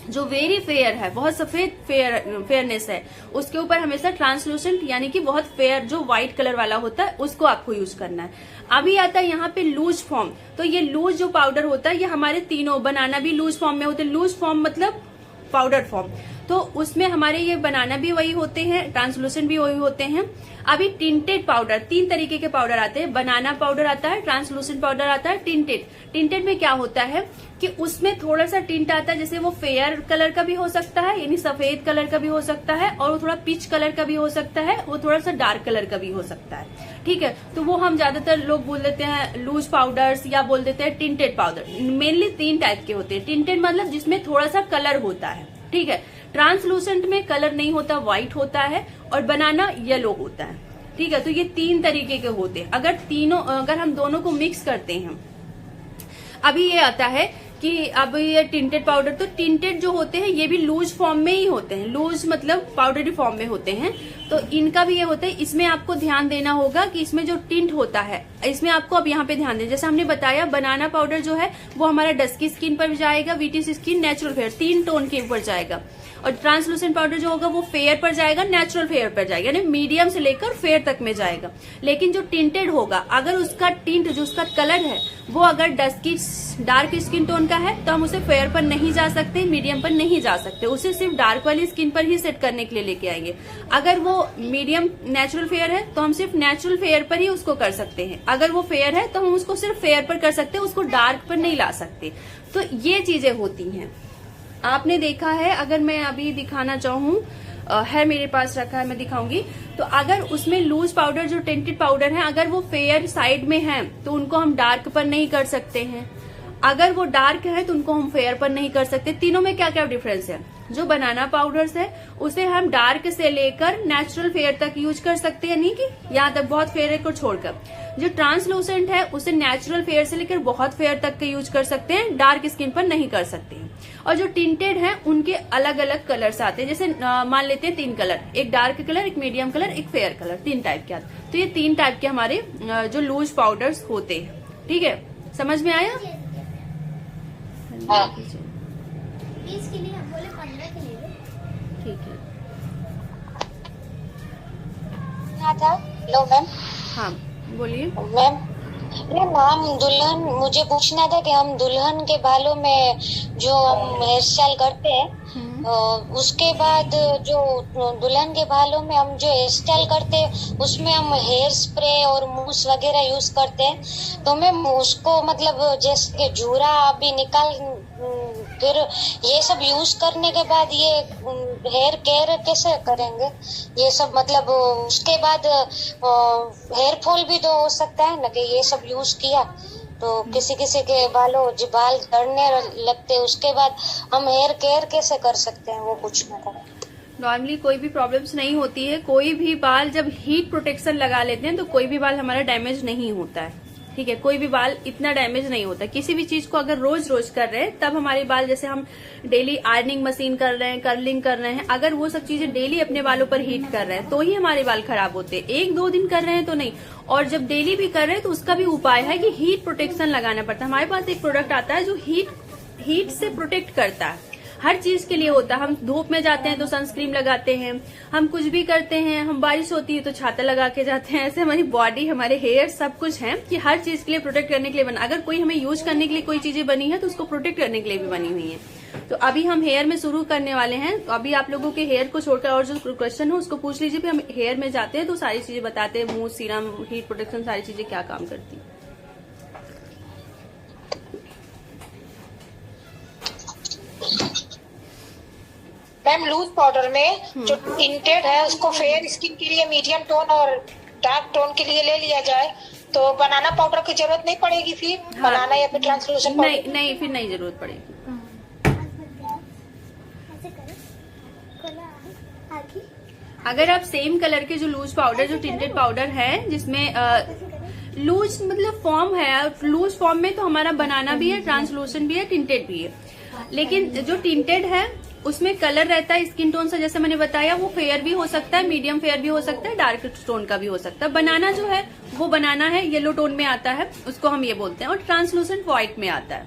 जो वेरी फेयर है, बहुत सफेद फेयरनेस है, उसके ऊपर हमेशा ट्रांसलूसेंट यानी कि बहुत फेयर जो व्हाइट कलर वाला होता है उसको आपको यूज करना है। अभी आता है यहाँ पे लूज फॉर्म। तो ये लूज जो पाउडर होता है, ये हमारे तीनों, बनाना भी लूज फॉर्म में होते हैं। लूज फॉर्म मतलब पाउडर फॉर्म, तो उसमें हमारे ये बनाना भी वही होते हैं, ट्रांसलूसेंट भी वही होते हैं। अभी टिंटेड पाउडर, 3 तरीके के पाउडर आते हैं। बनाना पाउडर आता है, ट्रांसलूसेंट पाउडर आता है, टिंटेड में क्या होता है कि उसमें थोड़ा सा टिंट आता है, जैसे वो फेयर कलर का भी हो सकता है, यानी सफेद कलर का भी हो सकता है, और वो थोड़ा पिच कलर का भी हो सकता है, वो थोड़ा सा डार्क कलर का भी हो सकता है, ठीक है। तो वो हम ज्यादातर लोग बोल देते हैं लूज पाउडर्स या बोल देते हैं टिंटेड पाउडर। मेनली 3 टाइप के होते हैं। टिंटेड मतलब जिसमें थोड़ा सा कलर होता है, ठीक है। ट्रांसलूसेंट में कलर नहीं होता, व्हाइट होता है, और बनाना येलो होता है, ठीक है। तो ये 3 तरीके के होते हैं। अगर हम दोनों को मिक्स करते हैं, अभी ये आता है कि अब ये टिंटेड पाउडर, तो टिंटेड जो होते हैं ये भी लूज फॉर्म में ही होते हैं। लूज मतलब पाउडरी फॉर्म में होते हैं, तो इनका भी ये होता है। इसमें आपको ध्यान देना होगा कि इसमें जो टिंट होता है, इसमें आपको अब यहाँ पे ध्यान दें। जैसे हमने बताया, बनाना पाउडर जो है वो हमारा डस्की स्किन पर जाएगा, विटिस स्किन, नेचुरल फेयर, 3 टोन के ऊपर जाएगा। और ट्रांसलूसेंट पाउडर जो होगा वो फेयर पर जाएगा, नेचुरल फेयर पर जाएगा, यानी मीडियम से लेकर फेयर तक में जाएगा। लेकिन जो टिंटेड होगा, अगर उसका टिंट, जो उसका कलर है, वो अगर डस्की डार्क स्किन टोन का है तो हम उसे फेयर पर नहीं जा सकते, मीडियम पर नहीं जा सकते, उसे सिर्फ डार्क वाली स्किन पर ही सेट करने के लिए लेके आएंगे। अगर वो मीडियम नेचुरल फेयर है तो हम सिर्फ नेचुरल फेयर पर ही उसको कर सकते हैं। अगर वो फेयर है तो हम उसको सिर्फ फेयर पर कर सकते हैं, उसको डार्क पर नहीं ला सकते। तो ये चीजें होती हैं। आपने देखा है, अगर मैं अभी दिखाना चाहूँ, है मेरे पास रखा है, मैं दिखाऊंगी। तो अगर उसमें लूज पाउडर जो टिंटेड पाउडर है अगर वो फेयर साइड में है तो उनको हम डार्क पर नहीं कर सकते हैं, अगर वो डार्क है तो उनको हम फेयर पर नहीं कर सकते। तीनों में क्या क्या डिफरेंस है? जो बनाना पाउडर्स है उसे हम डार्क से लेकर नेचुरल फेयर तक यूज कर सकते हैं, नहीं कि यहाँ तक बहुत फेयर को छोड़कर। जो ट्रांसलूसेंट है उसे नेचुरल फेयर से लेकर बहुत फेयर तक के यूज कर सकते हैं, डार्क स्किन पर नहीं कर सकते हैं। और जो टिंटेड है उनके अलग अलग कलर्स आते हैं, जैसे मान लेते हैं 3 कलर, एक डार्क कलर, एक मीडियम कलर, एक फेयर कलर, 3 टाइप के आते। तो ये 3 टाइप के हमारे जो लूज पाउडर्स होते हैं। ठीक है, समझ में आया? हाँ। 20 के लिए हम बोले 15 के लिए। ठीक है। क्या था? लो मैम। हाँ बोलिए। मैम हम दुल्हन, मुझे पूछना था कि हम दुल्हन के बालों में जो हम हेयर स्टाइल करते हैं उसके बाद जो दुल्हन के बालों में हम जो हेयर स्टाइल करते हैं उसमें हम हेयर स्प्रे और मूस वगैरह यूज करते हैं। तो मैम उसको मतलब जैसे कि जूरा अभी निकाल, फिर ये सब यूज करने के बाद ये हेयर केयर कैसे करेंगे? ये सब मतलब उसके बाद हेयर फॉल भी तो हो सकता है ना कि ये सब यूज किया तो किसी किसी के बालों बाल झड़ने लगते, उसके बाद हम हेयर केयर कैसे कर सकते हैं वो पूछना था। नॉर्मली कोई भी प्रॉब्लम्स नहीं होती है, कोई भी बाल जब हीट प्रोटेक्शन लगा लेते हैं तो कोई भी बाल हमारा डैमेज नहीं होता है। ठीक है, कोई भी बाल इतना डैमेज नहीं होता। किसी भी चीज को अगर रोज रोज कर रहे हैं तब हमारे बाल, जैसे हम डेली आयरनिंग मशीन कर रहे हैं, कर्लिंग कर रहे हैं, अगर वो सब चीजें डेली अपने बालों पर हीट कर रहे हैं तो ही हमारे बाल खराब होते हैं। 1-2 दिन कर रहे हैं तो नहीं। और जब डेली भी कर रहे हैं तो उसका भी उपाय है कि हीट प्रोटेक्शन लगाना पड़ता है। हमारे पास एक प्रोडक्ट आता है जो हीट से प्रोटेक्ट करता है, हर चीज के लिए होता है। हम धूप में जाते हैं तो सनस्क्रीन लगाते हैं, हम कुछ भी करते हैं, हम बारिश होती है तो छाता लगा के जाते हैं। ऐसे हमारी बॉडी, हमारे हेयर सब कुछ है कि हर चीज के लिए प्रोटेक्ट करने के लिए बना। अगर कोई हमें यूज करने के लिए कोई चीजें बनी है तो उसको प्रोटेक्ट करने के लिए भी बनी हुई है। तो अभी हम हेयर में शुरू करने वाले हैं। तो अभी आप लोगों के हेयर को छोड़कर और जो क्वेश्चन हो उसको पूछ लीजिए। हम हेयर में जाते हैं तो सारी चीजें बताते हैं, मूव, सीरम, हीट प्रोटेक्शन, सारी चीजें क्या काम करती है। मैम लूज पाउडर में जो टिंटेड है उसको फेयर स्किन के लिए मीडियम टोन और डार्क टोन के लिए ले लिया जाए तो बनाना पाउडर की जरूरत नहीं पड़ेगी फिर? हाँ। बनाना या फिर ट्रांसलूसेंट पाउडर? नहीं फिर नहीं जरूरत पड़ेगी। ऐसे करो, खोला आगे। अगर आप सेम कलर के जो लूज पाउडर, जो टिंटेड पाउडर है जिसमें लूज मतलब फॉर्म है, लूज फॉर्म में तो हमारा बनाना भी है, ट्रांसलूसेंट भी है, टिंटेड भी है। लेकिन जो टिंटेड है उसमें कलर रहता है स्किन टोन से, जैसे मैंने बताया वो फेयर भी हो सकता है, मीडियम फेयर भी हो सकता है, डार्क टोन का भी हो सकता है। बनाना जो है वो बनाना है, येलो टोन में आता है, उसको हम ये बोलते हैं। और ट्रांसलूसेंट व्हाइट में आता है।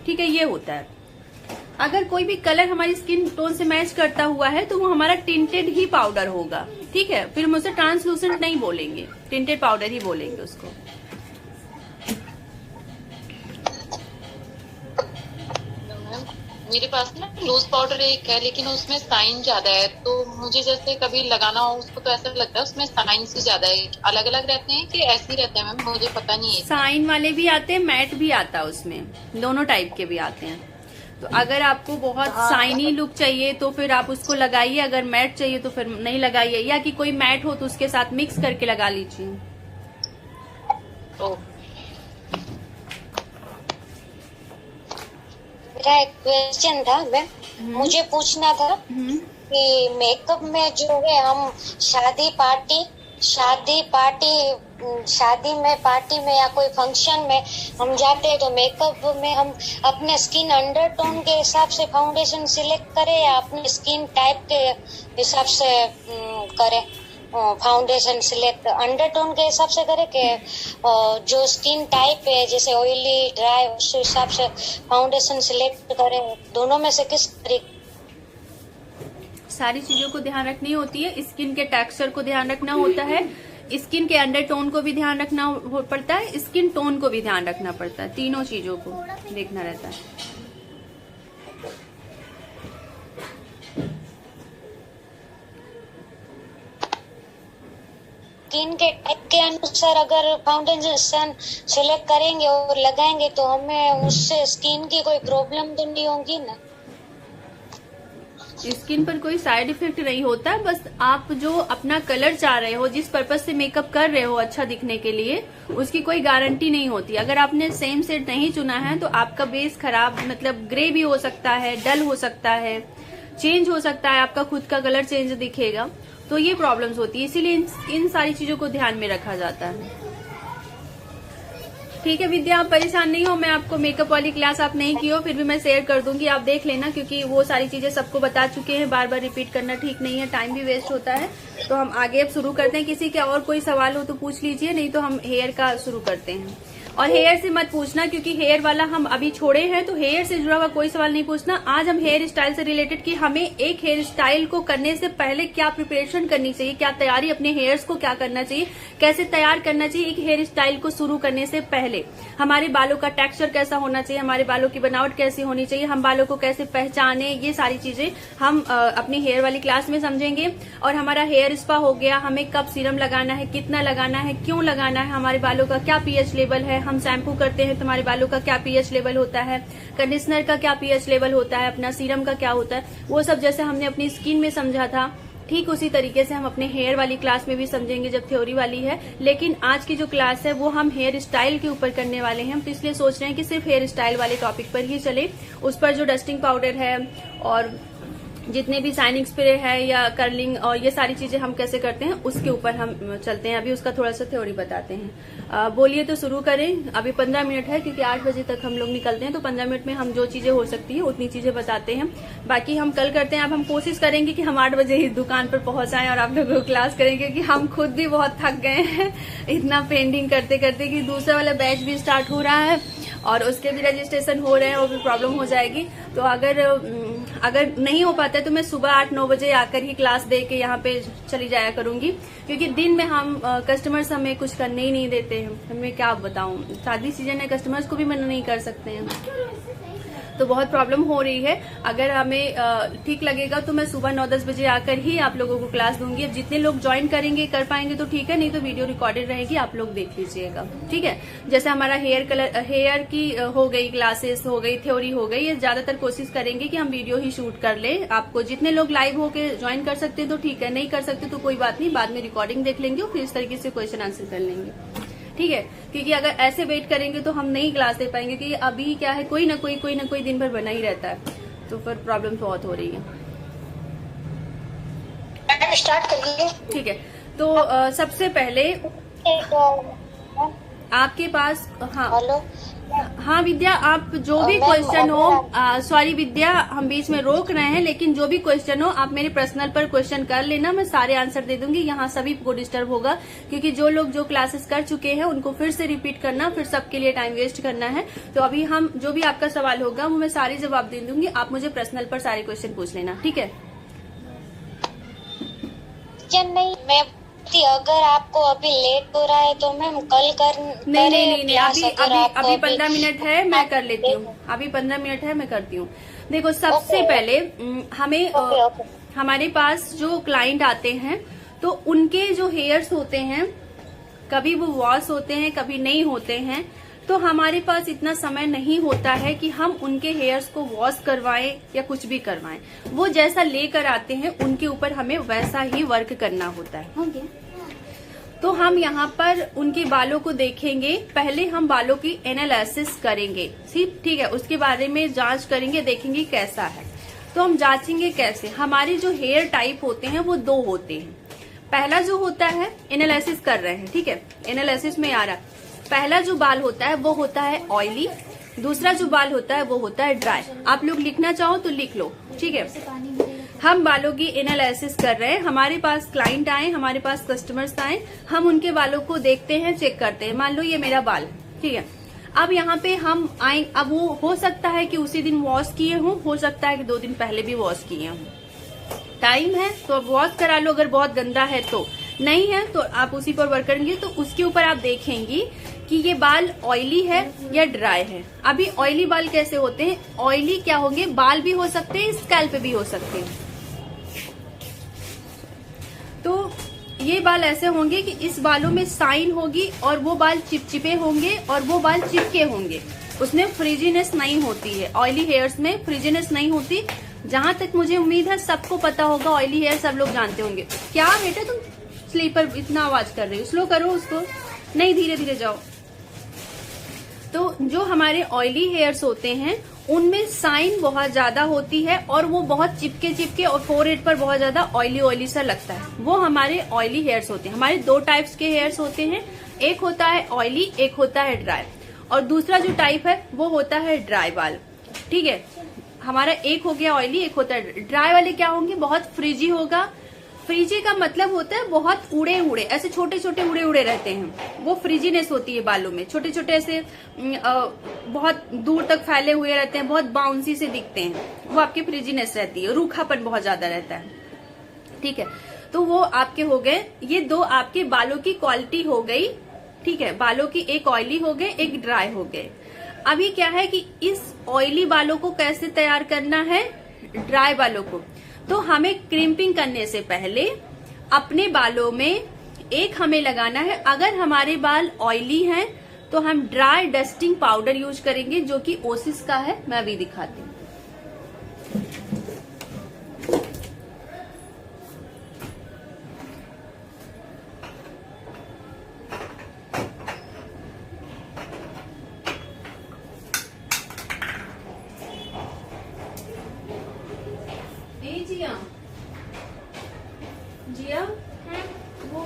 ठीक है, ये होता है। अगर कोई भी कलर हमारी स्किन टोन से मैच करता हुआ है तो वो हमारा टिंटेड ही पाउडर होगा। ठीक है, फिर हम उसे ट्रांसलूसेंट नहीं बोलेंगे, टिंटेड पाउडर ही बोलेंगे उसको। मेरे पास ना लूज पाउडर एक है लेकिन उसमें साइन ज्यादा है, तो मुझे जैसे कभी लगाना हो उसको तो ऐसा लगता है उसमें साइन से ज्यादा है। अलग अलग रहते हैं कि ऐसे ही रहते हैं मैम? मुझे पता नहीं है। साइन वाले भी आते हैं, मैट भी आता है, उसमें दोनों टाइप के भी आते हैं। तो अगर आपको बहुत साइनी लुक चाहिए तो फिर आप उसको लगाइए, अगर मैट चाहिए तो फिर नहीं लगाइए, या कि कोई मैट हो तो उसके साथ मिक्स करके लगा लीजिए। मेरा एक क्वेश्चन था मैम, मुझे पूछना था कि मेकअप में जो है हम शादी में पार्टी में या कोई फंक्शन में हम जाते हैं तो मेकअप में हम अपने स्किन अंडरटोन के हिसाब से फाउंडेशन सिलेक्ट करें या अपने स्किन टाइप के हिसाब से करें? फाउंडेशन सिलेक्ट अंडरटोन के हिसाब से करें कि जो स्किन टाइप है जैसे ऑयली, ड्राई, उस हिसाब से फाउंडेशन सिलेक्ट करें? दोनों में से किस तरीके? सारी चीजों को ध्यान रखनी होती है। स्किन के टेक्सचर को ध्यान रखना होता है, स्किन के अंडरटोन को भी ध्यान रखना पड़ता है, स्किन टोन को भी ध्यान रखना पड़ता है। तीनों चीजों को देखना रहता है। स्किन के टाइप के अनुसार अगर फाउंडेशन सिलेक्ट करेंगे और लगाएंगे तो हमें उससे स्किन की कोई प्रॉब्लम तो नहीं होगी ना? स्किन पर कोई साइड इफेक्ट नहीं होता, बस आप जो अपना कलर चाह रहे हो, जिस पर्पज से मेकअप कर रहे हो अच्छा दिखने के लिए, उसकी कोई गारंटी नहीं होती। अगर आपने सेम शेड नहीं चुना है तो आपका बेस खराब, मतलब ग्रे भी हो सकता है, डल हो सकता है, चेंज हो सकता है, आपका खुद का कलर चेंज दिखेगा, तो ये प्रॉब्लम्स होती है। इसीलिए इन सारी चीजों को ध्यान में रखा जाता है। ठीक है विद्या, आप परेशान नहीं हो, मैं आपको मेकअप वाली क्लास आप नहीं की हो फिर भी मैं शेयर कर दूंगी, आप देख लेना, क्योंकि वो सारी चीजें सबको बता चुके हैं, बार बार रिपीट करना ठीक नहीं है, टाइम भी वेस्ट होता है। तो हम आगे अब शुरू करते हैं। किसी का और कोई सवाल हो तो पूछ लीजिए, नहीं तो हम हेयर का शुरू करते हैं। और हेयर से मत पूछना, क्योंकि हेयर वाला हम अभी छोड़े हैं, तो हेयर से जुड़ा हुआ कोई सवाल नहीं पूछना। आज हम हेयर स्टाइल से रिलेटेड कि हमें एक हेयर स्टाइल को करने से पहले क्या प्रिपरेशन करनी चाहिए, क्या तैयारी, अपने हेयर्स को क्या करना चाहिए, कैसे तैयार करना चाहिए एक हेयर स्टाइल को शुरू करने से पहले, हमारे बालों का टेक्सचर कैसा होना चाहिए, हमारे बालों की बनावट कैसी होनी चाहिए, हम बालों को कैसे पहचाने, ये सारी चीजें हम अपनी हेयर वाली क्लास में समझेंगे। और हमारा हेयर स्पा हो गया, हमें कब सीरम लगाना है, कितना लगाना है, क्यों लगाना है, हमारे बालों का क्या पीएच लेवल है, हम शैम्पू करते हैं तो हमारे बालों का क्या पीएच लेवल होता है, कंडीशनर का क्या पीएच लेवल होता है, अपना सीरम का क्या होता है, वो सब जैसे हमने अपनी स्किन में समझा था, ठीक उसी तरीके से हम अपने हेयर वाली क्लास में भी समझेंगे जब थ्योरी वाली है। लेकिन आज की जो क्लास है वो हम हेयर स्टाइल के ऊपर करने वाले हैं, तो इसलिए सोच रहे हैं कि सिर्फ हेयर स्टाइल वाले टॉपिक पर ही चले। उस पर जो डस्टिंग पाउडर है और जितने भी शाइनिंग स्प्रे है या कर्लिंग और ये सारी चीजें हम कैसे करते हैं उसके ऊपर हम चलते हैं। अभी उसका थोड़ा सा थ्योरी बताते हैं। बोलिए तो शुरू करें। अभी 15 मिनट है, क्योंकि 8 बजे तक हम लोग निकलते हैं, तो 15 मिनट में हम जो चीजें हो सकती है उतनी चीजें बताते हैं, बाकी हम कल करते हैं। अब हम कोशिश करेंगे कि हम 8 बजे ही दुकान पर पहुंच आएं और आप लोगों को क्लास करेंगे, क्योंकि हम खुद भी बहुत थक गए हैं इतना पेंडिंग करते करते, कि दूसरा वाला बैच भी स्टार्ट हो रहा है और उसके भी रजिस्ट्रेशन हो रहे हैं, वो भी प्रॉब्लम हो जाएगी। तो अगर नहीं हो पाता है तो मैं सुबह 8-9 बजे आकर ही क्लास दे के यहाँ पे चली जाया करूंगी, क्योंकि दिन में हम कस्टमर्स हमें कुछ करने ही नहीं देते हैं। हमें क्या बताऊं, शादी सीजन है, कस्टमर्स को भी मना नहीं कर सकते हैं, तो बहुत प्रॉब्लम हो रही है। अगर हमें ठीक लगेगा तो मैं सुबह 9-10 बजे आकर ही आप लोगों को क्लास दूंगी। अब जितने लोग ज्वाइन करेंगे कर पाएंगे तो ठीक है, नहीं तो वीडियो रिकॉर्डेड रहेगी, आप लोग देख लीजिएगा, ठीक है। जैसे हमारा हेयर की हो गई क्लासेस, हो गई थ्योरी, हो गई, ये ज्यादातर कोशिश करेंगे कि हम वीडियो ही शूट कर ले। आपको जितने लोग लाइव होके ज्वाइन कर सकते हैं तो ठीक है, नहीं कर सकते तो कोई बात नहीं, बाद में रिकॉर्डिंग देख लेंगे और फिर इस तरीके से क्वेश्चन आंसर कर लेंगे, ठीक है। क्योंकि अगर ऐसे वेट करेंगे तो हम नहीं क्लास दे पाएंगे, क्योंकि अभी क्या है, कोई ना कोई दिन भर बना ही रहता है, तो फिर प्रॉब्लम बहुत हो रही है। स्टार्ट करिए। ठीक है, तो सबसे पहले आपके पास, हाँ विद्या, आप जो भी क्वेश्चन हो, सॉरी विद्या हम बीच में रोक रहे हैं, लेकिन जो भी क्वेश्चन हो आप मेरे पर्सनल पर क्वेश्चन कर लेना, मैं सारे आंसर दे दूंगी। यहाँ सभी को डिस्टर्ब होगा, क्योंकि जो लोग जो क्लासेस कर चुके हैं उनको फिर से रिपीट करना, फिर सबके लिए टाइम वेस्ट करना है। तो अभी हम जो भी आपका सवाल होगा वो मैं सारे जवाब दे दूंगी, आप मुझे पर्सनल पर सारे क्वेश्चन पूछ लेना, ठीक है। नहीं, मैं अगर आपको अभी लेट हो रहा है तो मैम कल कर नहीं, अभी 15 मिनट है, मैं कर लेती हूँ। अभी 15 मिनट है, मैं करती हूँ। देखो, सबसे पहले हमें हमारे पास जो क्लाइंट आते हैं तो उनके जो हेयर्स होते हैं, कभी वो वॉश होते हैं, कभी नहीं होते हैं, तो हमारे पास इतना समय नहीं होता है कि हम उनके हेयर्स को वॉश करवाएं या कुछ भी करवाएं। वो जैसा लेकर आते हैं उनके ऊपर हमें वैसा ही वर्क करना होता है। तो हम यहाँ पर उनके बालों को देखेंगे, पहले हम बालों की एनालिसिस करेंगे, ठीक है, उसके बारे में जांच करेंगे, देखेंगे कैसा है। तो हम जांचेंगे कैसे, हमारे जो हेयर टाइप होते हैं वो 2 होते हैं। पहला जो होता है, एनालिसिस कर रहे हैं, ठीक है, एनालिसिस में आ रहा है, पहला जो बाल होता है वो होता है ऑयली, दूसरा जो बाल होता है वो होता है ड्राई। आप लोग लिखना चाहो तो लिख लो, ठीक है। हम बालों की एनालिसिस कर रहे हैं, हमारे पास क्लाइंट आए, हमारे पास कस्टमर्स आए, हम उनके बालों को देखते हैं, चेक करते हैं। मान लो ये मेरा बाल, ठीक है। अब यहाँ पे हम आए, अब वो हो सकता है कि उसी दिन वॉश किए हों, हो सकता है कि 2 दिन पहले भी वॉश किए हों, टाइम है तो अब वॉश करा लो, अगर बहुत गंदा है तो। नहीं है तो आप उसी पर वर्क करेंगे, तो उसके ऊपर आप देखेंगी कि ये बाल ऑयली है या ड्राई है। अभी ऑयली बाल कैसे होते हैं, ऑयली क्या होंगे, बाल भी हो सकते हैं, स्कैल्प भी हो सकते हैं। तो ये बाल ऐसे होंगे कि इस बालों में साइन होगी और वो बाल चिपचिपे होंगे और वो बाल चिपके होंगे, उसमें फ्रिजीनेस नहीं होती है। ऑयली हेयर्स में फ्रिजीनेस नहीं होती, जहां तक मुझे उम्मीद है सबको पता होगा, ऑयली हेयर सब लोग जानते होंगे। क्या बेटा तुम स्लीपर इतना आवाज कर रही हो, स्लो करो उसको, नहीं धीरे धीरे जाओ। तो जो हमारे ऑयली हेयर्स होते हैं उनमें साइन बहुत ज्यादा होती है और वो बहुत चिपके चिपके और फोरहेड पर बहुत ज्यादा ऑयली ऑयली सा लगता है, वो हमारे ऑयली हेयर्स होते हैं। हमारे 2 टाइप्स के हेयर्स होते हैं, एक होता है ऑयली, एक होता है ड्राई, और दूसरा जो टाइप है वो होता है ड्राई बाल। ठीक है, हमारा एक हो गया ऑयली, एक होता है ड्राई। वाले क्या होंगे, बहुत फ्रिजी होगा। फ्रिजी का मतलब होता है बहुत उड़े उड़े, ऐसे छोटे छोटे उड़े उड़े रहते हैं, वो फ्रिजीनेस होती है बालों में। छोटे छोटे ऐसे बहुत दूर तक फैले हुए रहते हैं, बहुत बाउंसी से दिखते हैं, वो आपकी फ्रिजीनेस रहती है। रूखापन बहुत ज्यादा रहता है। ठीक है, तो वो आपके हो गए, ये 2 आपके बालों की क्वालिटी हो गई। ठीक है, बालों की एक ऑयली हो गए, एक ड्राई हो गए। अभी क्या है कि इस ऑयली बालों को कैसे तैयार करना है, ड्राई बालों को। तो हमें क्रिम्पिंग करने से पहले अपने बालों में एक हमें लगाना है, अगर हमारे बाल ऑयली हैं तो हम ड्राई डस्टिंग पाउडर यूज करेंगे, जो कि ओसिस का है, मैं अभी दिखाती हूँ। जिया वो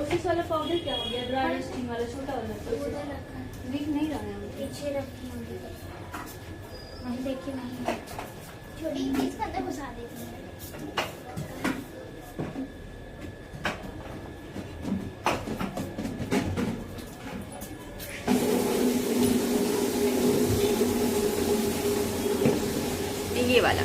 ओसिस वाला पाउडर क्या हो गया, ड्राई डस्टिंग वाला छोटा वाला, उधर रखा है, दिख नहीं रहा है, पीछे रखी होंगी, वहीं देखी नहीं, छोटी चीज के अंदर घुसा देती हूँ। ये वाला,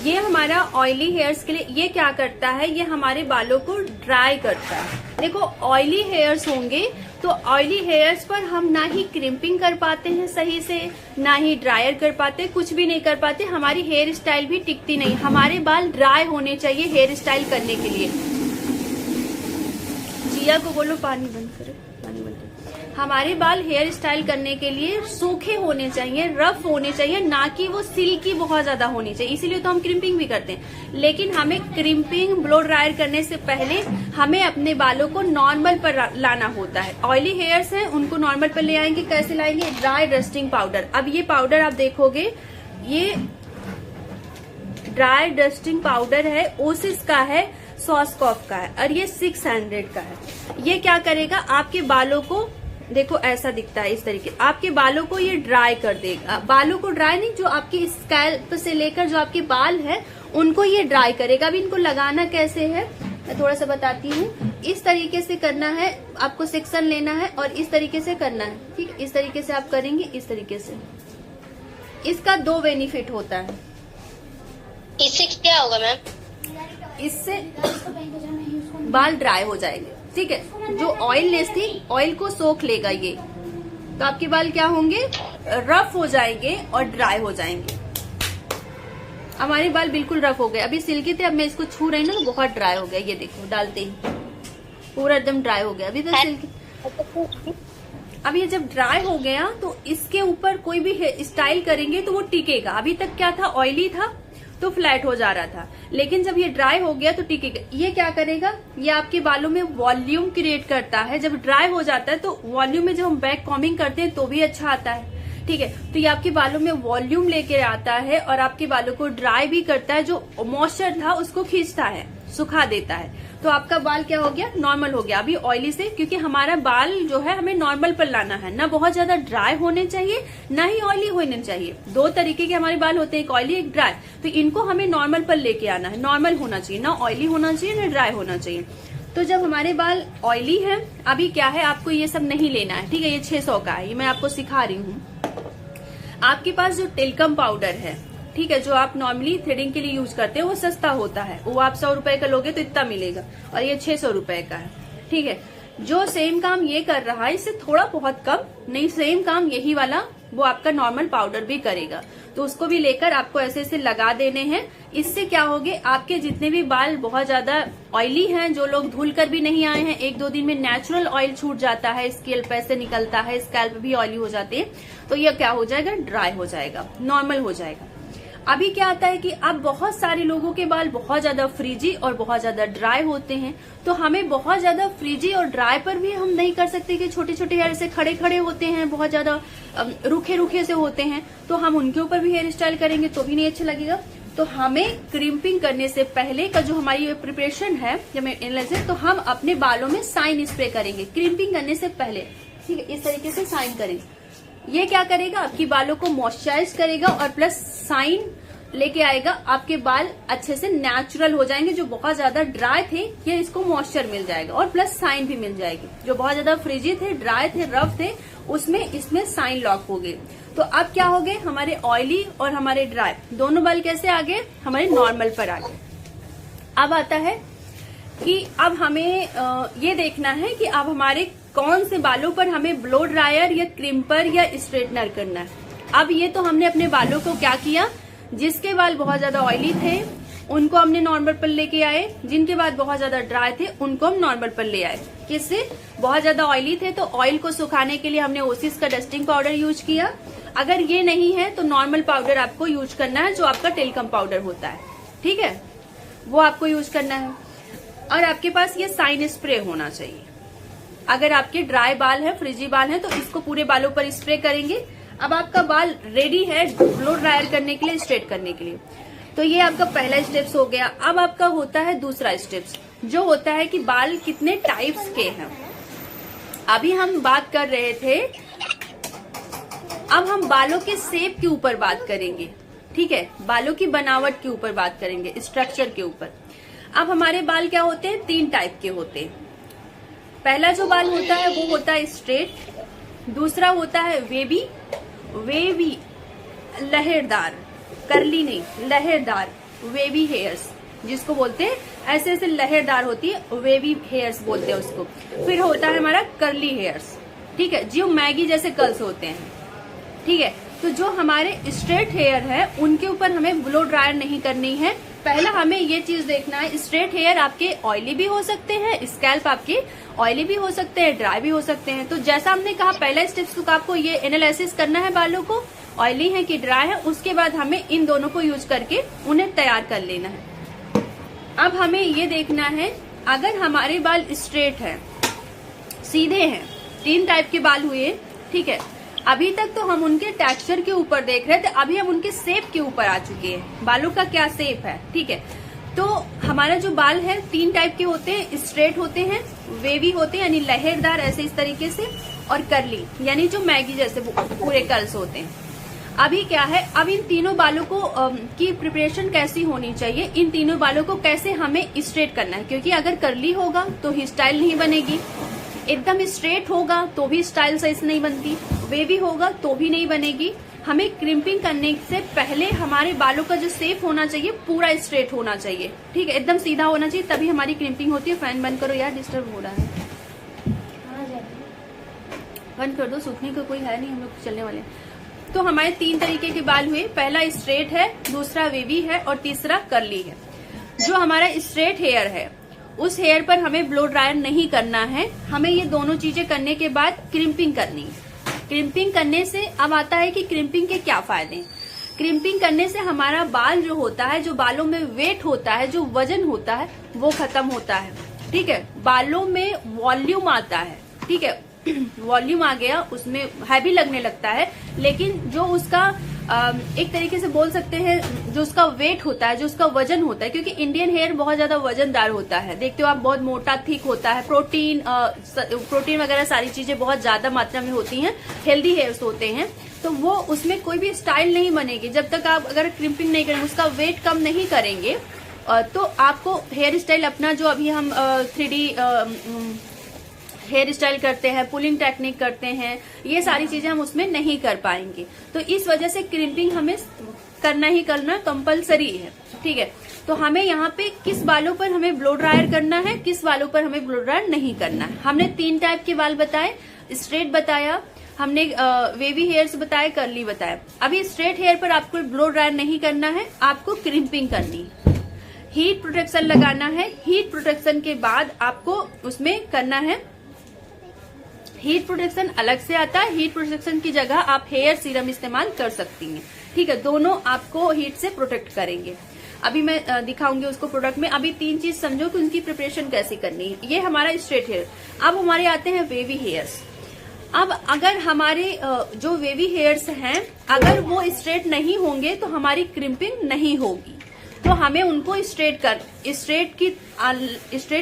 ये हमारा ऑयली हेयर्स के लिए। ये क्या करता है, ये हमारे बालों को ड्राई करता है। देखो ऑयली हेयर्स होंगे तो ऑयली हेयर्स पर हम ना ही क्रिम्पिंग कर पाते हैं सही से, ना ही ड्रायर कर पाते, कुछ भी नहीं कर पाते, हमारी हेयर स्टाइल भी टिकती नहीं। हमारे बाल ड्राई होने चाहिए हेयर स्टाइल करने के लिए। जिया को बोलो पानी बंद करे, पानी बंद करे। हमारे बाल हेयर स्टाइल करने के लिए सूखे होने चाहिए, रफ होने चाहिए, ना कि वो सिल्की बहुत ज्यादा होनी चाहिए। इसीलिए तो हम क्रिम्पिंग भी करते हैं। लेकिन हमें क्रिम्पिंग, ब्लो ड्रायर करने से पहले हमें अपने बालों को नॉर्मल पर लाना होता है। ऑयली हेयर्स हैं उनको नॉर्मल पर ले आएंगे, कैसे लाएंगे, ड्राई डस्टिंग पाउडर। अब ये पाउडर आप देखोगे, ये ड्राई डस्टिंग पाउडर है, ओसिस का है, सॉस्कॉफ का है, और ये 600 का है। ये क्या करेगा, आपके बालों को, देखो ऐसा दिखता है इस तरीके, आपके बालों को ये ड्राई कर देगा। बालों को ड्राई नहीं, जो आपकी स्कैल्प से लेकर जो आपके बाल है उनको ये ड्राई करेगा। अब इनको लगाना कैसे है मैं थोड़ा सा बताती हूँ। इस तरीके से करना है, आपको सेक्शन लेना है और इस तरीके से करना है। ठीक, इस तरीके से आप करेंगे, इस तरीके से। इसका 2 बेनिफिट होता है। इससे क्या होगा मैम? इससे बाल ड्राई हो जाएंगे। ठीक है, जो ऑयलनेस थी, ऑयल को सोख लेगा ये, तो आपके बाल क्या होंगे, रफ हो जाएंगे और ड्राई हो जाएंगे। हमारे बाल बिल्कुल रफ हो गए, अभी सिल्की थे, अब मैं इसको छू रही हूँ ना, बहुत ड्राई हो गया। ये देखो, डालते ही पूरा एकदम ड्राई हो गया। अभी तो सिल्की, अब ये जब ड्राई हो गया तो इसके ऊपर कोई भी स्टाइल करेंगे तो वो टिकेगा। अभी तक क्या था, ऑयली था तो फ्लैट हो जा रहा था, लेकिन जब ये ड्राई हो गया तो टिकेगा। ये क्या करेगा, ये आपके बालों में वॉल्यूम क्रिएट करता है। जब ड्राई हो जाता है तो वॉल्यूम में जब हम बैक कॉम्बिंग करते हैं तो भी अच्छा आता है। ठीक है, तो ये आपके बालों में वॉल्यूम लेके आता है और आपके बालों को ड्राई भी करता है। जो मॉइस्चर था उसको खींचता है, सुखा देता है। तो आपका बाल क्या हो गया, नॉर्मल हो गया अभी ऑयली से, क्योंकि हमारा बाल जो है हमें नॉर्मल पर लाना है। ना बहुत ज्यादा ड्राई होने चाहिए, ना ही ऑयली होने चाहिए। 2 तरीके के हमारे बाल होते हैं, एक ऑयली एक ड्राई। तो इनको हमें नॉर्मल पर लेके आना है, नॉर्मल होना चाहिए, ना ऑयली होना चाहिए ना ड्राई होना चाहिए। तो जब हमारे बाल ऑयली है, अभी क्या है, आपको ये सब नहीं लेना है। ठीक है, ये 600 का है, ये मैं आपको सिखा रही हूँ। आपके पास जो टेल्कम पाउडर है, ठीक है, जो आप नॉर्मली थ्रेडिंग के लिए यूज करते हैं, वो सस्ता होता है। वो आप 100 रुपए का लोगे तो इतना मिलेगा, और ये 600 रुपए का है। ठीक है, जो सेम काम ये कर रहा है इससे थोड़ा बहुत कम नहीं, सेम काम यही वाला वो आपका नॉर्मल पाउडर भी करेगा। तो उसको भी लेकर आपको ऐसे ऐसे लगा देने हैं। इससे क्या होगे, आपके जितने भी बाल बहुत ज्यादा ऑयली हैं, जो लोग धुल कर भी नहीं आए हैं, 1-2 दिन में नेचुरल ऑयल छूट जाता है, स्कैल्प ऐसे निकलता है, स्कैल्प भी ऑयली हो जाती है, तो ये क्या हो जाएगा, ड्राई हो जाएगा, नॉर्मल हो जाएगा। अभी क्या आता है कि अब बहुत सारे लोगों के बाल बहुत ज्यादा फ्रीजी और बहुत ज्यादा ड्राई होते हैं, तो हमें बहुत ज्यादा फ्रीजी और ड्राई पर भी हम नहीं कर सकते कि छोटे छोटे हेयर से खड़े खड़े होते हैं, बहुत ज्यादा रूखे रूखे से होते हैं, तो हम उनके ऊपर भी हेयर स्टाइल करेंगे तो भी नहीं अच्छा लगेगा। तो हमें क्रिम्पिंग करने से पहले का जो हमारी प्रिपरेशन है, तो हम अपने बालों में साइन स्प्रे करेंगे क्रिम्पिंग करने से पहले। ठीक है, इस तरीके से साइन करें। ये क्या करेगा, आपकी बालों को मॉइस्चराइज करेगा और प्लस साइन लेके आएगा, आपके बाल अच्छे से नेचुरल हो जाएंगे। जो बहुत ज्यादा ड्राई थे ये इसको मॉइस्चर मिल जाएगा और प्लस साइन भी मिल जाएगी। जो बहुत ज्यादा फ्रिजी थे, ड्राई थे, रफ थे, उसमें इसमें साइन लॉक हो गए। तो अब क्या हो गए, हमारे ऑयली और हमारे ड्राई दोनों बाल कैसे आ गए, हमारे नॉर्मल पर आ गए। अब आता है कि अब हमें ये देखना है कि अब हमारे कौन से बालों पर हमें ब्लो ड्रायर या क्रिम्पर या स्ट्रेटनर करना है। अब ये तो हमने अपने बालों को क्या किया, जिसके बाल बहुत ज्यादा ऑयली थे उनको हमने नॉर्मल पर लेके आए, जिनके बाल बहुत ज्यादा ड्राई थे उनको हम नॉर्मल पर ले आए। किससे, बहुत ज्यादा ऑयली थे तो ऑयल को सुखाने के लिए हमने ओसिस का डस्टिंग पाउडर यूज किया। अगर ये नहीं है तो नॉर्मल पाउडर आपको यूज करना है, जो आपका टेलकम पाउडर होता है, ठीक है, वो आपको यूज करना है। और आपके पास ये साइन स्प्रे होना चाहिए। अगर आपके ड्राई बाल है, फ्रिजी बाल है, तो इसको पूरे बालों पर स्प्रे करेंगे। अब आपका बाल रेडी है ब्लो ड्रायर करने के लिए, स्ट्रेट करने के लिए। तो ये आपका पहला स्टेप्स हो गया। अब आपका होता है दूसरा स्टेप्स, जो होता है कि बाल कितने टाइप्स के हैं। अभी हम बात कर रहे थे, अब हम बालों के शेप के ऊपर बात करेंगे, ठीक है, बालों की बनावट के ऊपर बात करेंगे, स्ट्रक्चर के ऊपर। अब हमारे बाल क्या होते हैं, 3 टाइप के होते हैं। पहला जो बाल होता है वो होता है स्ट्रेट, दूसरा होता है वेवी, वेवी लहरदार, करली नहीं, लहरदार, वेवी हेयर्स जिसको बोलते हैं, ऐसे ऐसे लहरदार होती है, वेवी हेयर्स बोलते हैं उसको। फिर होता है हमारा कर्ली हेयर्स, ठीक है, जो मैगी जैसे कर्ल्स होते हैं, ठीक है। तो जो हमारे स्ट्रेट हेयर है उनके ऊपर हमें ब्लो ड्रायर नहीं करनी है। पहला हमें ये चीज देखना है, स्ट्रेट हेयर आपके ऑयली भी हो सकते हैं, स्कैल्प आपके ऑयली भी हो सकते हैं, ड्राई भी हो सकते हैं। तो जैसा हमने कहा, पहला स्टेप्स को आपको ये एनालिसिस करना है बालों को, ऑयली है कि ड्राई है, उसके बाद हमें इन दोनों को यूज करके उन्हें तैयार कर लेना है। अब हमें ये देखना है, अगर हमारे बाल स्ट्रेट है, सीधे हैं, 3 टाइप के बाल हुए, ठीक है। अभी तक तो हम उनके टेक्सचर के ऊपर देख रहे थे, अभी हम उनके शेप के ऊपर आ चुके हैं, बालों का क्या शेप है, ठीक है। तो हमारा जो बाल है 3 टाइप के होते हैं, स्ट्रेट होते हैं, वेवी होते हैं यानी लहरदार ऐसे इस तरीके से, और कर्ली यानी जो मैगी जैसे पूरे कर्ल्स होते हैं। अभी क्या है, अब इन तीनों बालों को की प्रिपरेशन कैसी होनी चाहिए, इन तीनों बालों को कैसे हमें स्ट्रेट करना है, क्योंकि अगर कर्ली होगा तो ही स्टाइल नहीं बनेगी, एकदम स्ट्रेट होगा तो भी स्टाइल सही से नहीं बनती, वेवी होगा तो भी नहीं बनेगी। हमें क्रिम्पिंग करने से पहले हमारे बालों का जो शेप होना चाहिए पूरा स्ट्रेट होना चाहिए, ठीक है, एकदम सीधा होना चाहिए, तभी हमारी क्रिम्पिंग होती है। फैन बंद करो यार, डिस्टर्ब हो रहा है, बंद कर दो, सूखने का कोई है नहीं, हम लोग चलने वाले। तो हमारे 3 तरीके के बाल हुए, पहला स्ट्रेट है, दूसरा वेवी है और तीसरा कर्ली है। जो हमारा स्ट्रेट हेयर है उस हेयर पर हमें ब्लो ड्रायर नहीं करना है, हमें ये दोनों चीजें करने के बाद क्रिम्पिंग करनी है। क्रिम्पिंग करने से अब आता है कि क्रिम्पिंग के क्या फायदे हैं। क्रिम्पिंग करने से हमारा बाल जो होता है, जो बालों में वेट होता है, जो वजन होता है, वो खत्म होता है, ठीक है। बालों में वॉल्यूम आता है, ठीक है, वॉल्यूम आ गया, उसमें हैवी लगने लगता है, लेकिन जो उसका एक तरीके से बोल सकते हैं, जो उसका वेट होता है, जो उसका वजन होता है, क्योंकि इंडियन हेयर बहुत ज्यादा वजनदार होता है, देखते हो आप, बहुत मोटा थिक होता है, प्रोटीन वगैरह सारी चीजें बहुत ज्यादा मात्रा में होती हैं, हेल्दी हेयर्स होते हैं, तो वो उसमें कोई भी स्टाइल नहीं बनेगी जब तक आप अगर क्रिम्पिंग नहीं करेंगे, उसका वेट कम नहीं करेंगे। तो आपको हेयर स्टाइल अपना जो अभी हम 3D हेयर स्टाइल करते हैं, पुलिंग टेक्निक करते हैं, ये सारी चीजें हम उसमें नहीं कर पाएंगे। तो इस वजह से क्रिम्पिंग हमें करना ही करना कंपलसरी है, ठीक है। तो हमें यहाँ पे किस बालों पर हमें ब्लो ड्रायर करना है, किस बालों पर हमें ब्लो ड्रायर नहीं करना है। हमने 3 टाइप के बाल बताए, स्ट्रेट बताया, हमने वेवी हेयर्स बताए, कर्ली बताया। अभी स्ट्रेट हेयर पर आपको ब्लो ड्रायर नहीं करना है, आपको क्रिम्पिंग करनी है, हीट प्रोटेक्शन लगाना है। हीट प्रोटेक्शन के बाद आपको उसमें करना है, हीट प्रोटेक्शन अलग से आता है, हीट प्रोटेक्शन की जगह आप हेयर सीरम इस्तेमाल कर सकती हैं, ठीक है। दोनों आपको हीट से प्रोटेक्ट करेंगे। अभी मैं दिखाऊंगी उसको प्रोडक्ट में। अभी 3 चीज समझो कि उनकी प्रिपरेशन कैसे करनी है। ये हमारा स्ट्रेट हेयर। अब हमारे आते हैं वेवी हेयर्स। अब अगर हमारे जो वेवी हेयर्स हैं, अगर वो स्ट्रेट नहीं होंगे तो हमारी क्रिम्पिंग नहीं होगी। तो हमें उनको स्ट्रेट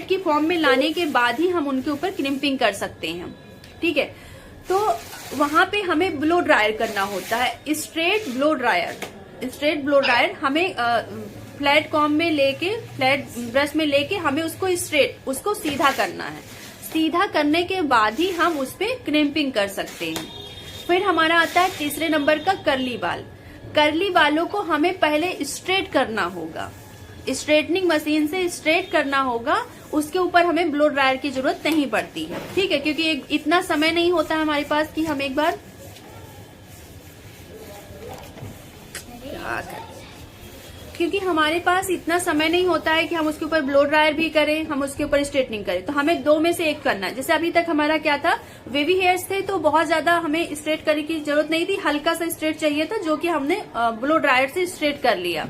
की फॉर्म में लाने के बाद ही हम उनके ऊपर क्रिम्पिंग कर सकते हैं, ठीक है। तो वहां पे हमें ब्लो ड्रायर करना होता है, स्ट्रेट ब्लो ड्रायर हमें फ्लैट कॉम्ब में लेके, फ्लैट ब्रश में लेके हमें उसको सीधा करना है। सीधा करने के बाद ही हम उस पे क्रिम्पिंग कर सकते हैं। फिर हमारा आता है तीसरे नंबर का कर्ली बाल। कर्ली बालों को हमें पहले स्ट्रेट करना होगा, स्ट्रेटनिंग मशीन से स्ट्रेट करना होगा। उसके ऊपर हमें ब्लो ड्रायर की जरूरत नहीं पड़ती है, ठीक है, क्योंकि इतना समय नहीं होता है हमारे पास कि हम एक बार क्योंकि हमारे पास इतना समय नहीं होता है कि हम उसके ऊपर ब्लो ड्रायर भी करें, हम उसके ऊपर स्ट्रेटनिंग करें। तो हमें 2 में से एक करना है। जैसे अभी तक हमारा क्या था, वेवी हेयर्स थे तो बहुत ज्यादा हमें स्ट्रेट करने की जरूरत नहीं थी, हल्का सा स्ट्रेट चाहिए था जो कि हमने ब्लो ड्रायर से स्ट्रेट कर लिया।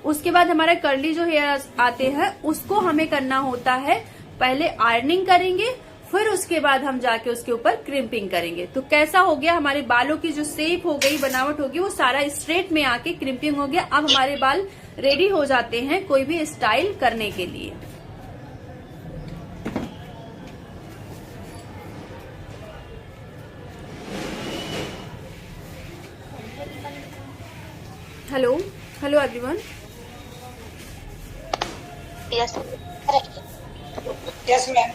उसके बाद हमारा कर्ली जो हेयर आते हैं उसको हमें करना होता है, पहले आयरनिंग करेंगे, फिर उसके बाद हम जाके उसके ऊपर क्रिम्पिंग करेंगे। तो कैसा हो गया, हमारे बालों की जो शेप हो गई, बनावट होगी, वो सारा स्ट्रेट में आके क्रिम्पिंग हो गया। अब हमारे बाल रेडी हो जाते हैं कोई भी स्टाइल करने के लिए। Hello everyone. Yes ma'am.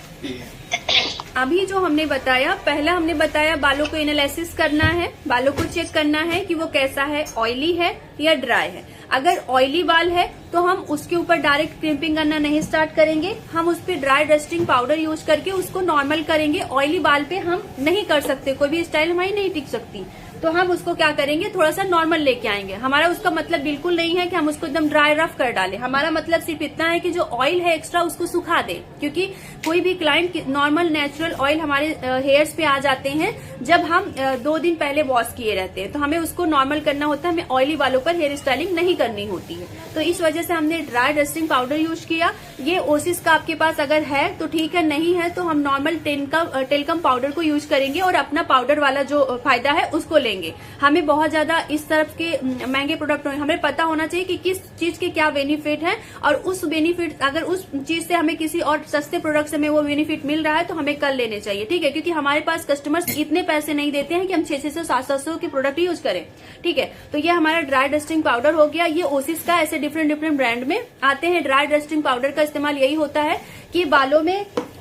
अभी जो हमने बताया, पहला हमने बताया बालों को एनालिसिस करना है, बालों को चेक करना है कि वो कैसा है, ऑयली है या ड्राई है। अगर ऑयली बाल है तो हम उसके ऊपर डायरेक्ट क्रिम्पिंग करना नहीं स्टार्ट करेंगे, हम उस पर ड्राई डस्टिंग पाउडर यूज करके उसको नॉर्मल करेंगे। ऑयली बाल पे हम नहीं कर सकते, कोई भी स्टाइल हमारी नहीं टिक सकती, तो हम उसको क्या करेंगे, थोड़ा सा नॉर्मल लेके आएंगे। हमारा उसका मतलब बिल्कुल नहीं है कि हम उसको एकदम ड्राई रफ कर डालें। हमारा मतलब सिर्फ इतना है कि जो ऑयल है एक्स्ट्रा उसको सुखा दे, क्योंकि कोई भी क्लाइंट नॉर्मल नेचुरल ऑयल हमारे हेयर्स पे आ जाते हैं जब हम 2 दिन पहले वॉश किए रहते हैं, तो हमें उसको नॉर्मल करना होता है। हमें ऑयली बालों पर हेयर स्टाइलिंग नहीं करनी होती है, तो इस वजह से हमने ड्राई डस्टिंग पाउडर यूज किया। ये ओसिस का आपके पास अगर है तो ठीक है, नहीं है तो हम नॉर्मल टेलकम पाउडर को यूज करेंगे और अपना पाउडर वाला जो फायदा है उसको लेंगे। हमें बहुत ज्यादा इस तरफ के महंगे प्रोडक्ट हमें पता होना चाहिए कि किस चीज के क्या बेनिफिट है, और उस बेनिफिट अगर उस चीज से हमें किसी और सस्ते प्रोडक्ट से हमें वो बेनिफिट मिल रहा है तो हमें कर लेने चाहिए, ठीक है। क्योंकि हमारे पास कस्टमर्स इतने पैसे नहीं देते हैं कि हम 600 700 के प्रोडक्ट यूज करें, ठीक है। तो ये हमारा ड्राई डस्टिंग पाउडर हो गया। ये ओसिस का ऐसे डिफरेंट ब्रांड में आते हैं। ड्राई डस्टिंग पाउडर का इस्तेमाल यही होता है कि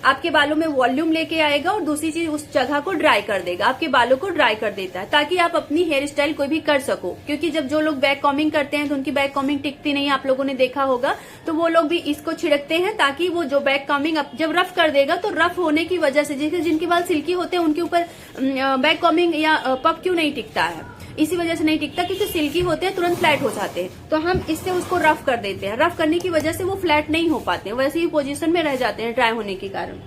आपके बालों में वॉल्यूम लेके आएगा और दूसरी चीज उस जगह को ड्राई कर देगा, आपके बालों को ड्राई कर देता है, ताकि आप अपनी हेयर स्टाइल कोई भी कर सको। क्योंकि जब जो लोग बैक कॉमिंग करते हैं तो उनकी बैक कॉमिंग टिकती नहीं, आप लोगों ने देखा होगा, तो वो लोग भी इसको छिड़कते हैं ताकि वो जो बैक कॉमिंग जब रफ कर देगा तो रफ होने की वजह से, जैसे जिनके बाल सिल्की होते हैं उनके ऊपर बैक कॉमिंग या पफ क्यों नहीं टिकता है, इसी वजह से नहीं टिकता क्योंकि सिल्की होते हैं, तुरंत फ्लैट हो जाते हैं। तो हम इससे उसको रफ कर देते हैं, रफ करने की वजह से वो फ्लैट नहीं हो पाते हैं, वैसे ही पोजीशन में रह जाते हैं ड्राई होने के कारण।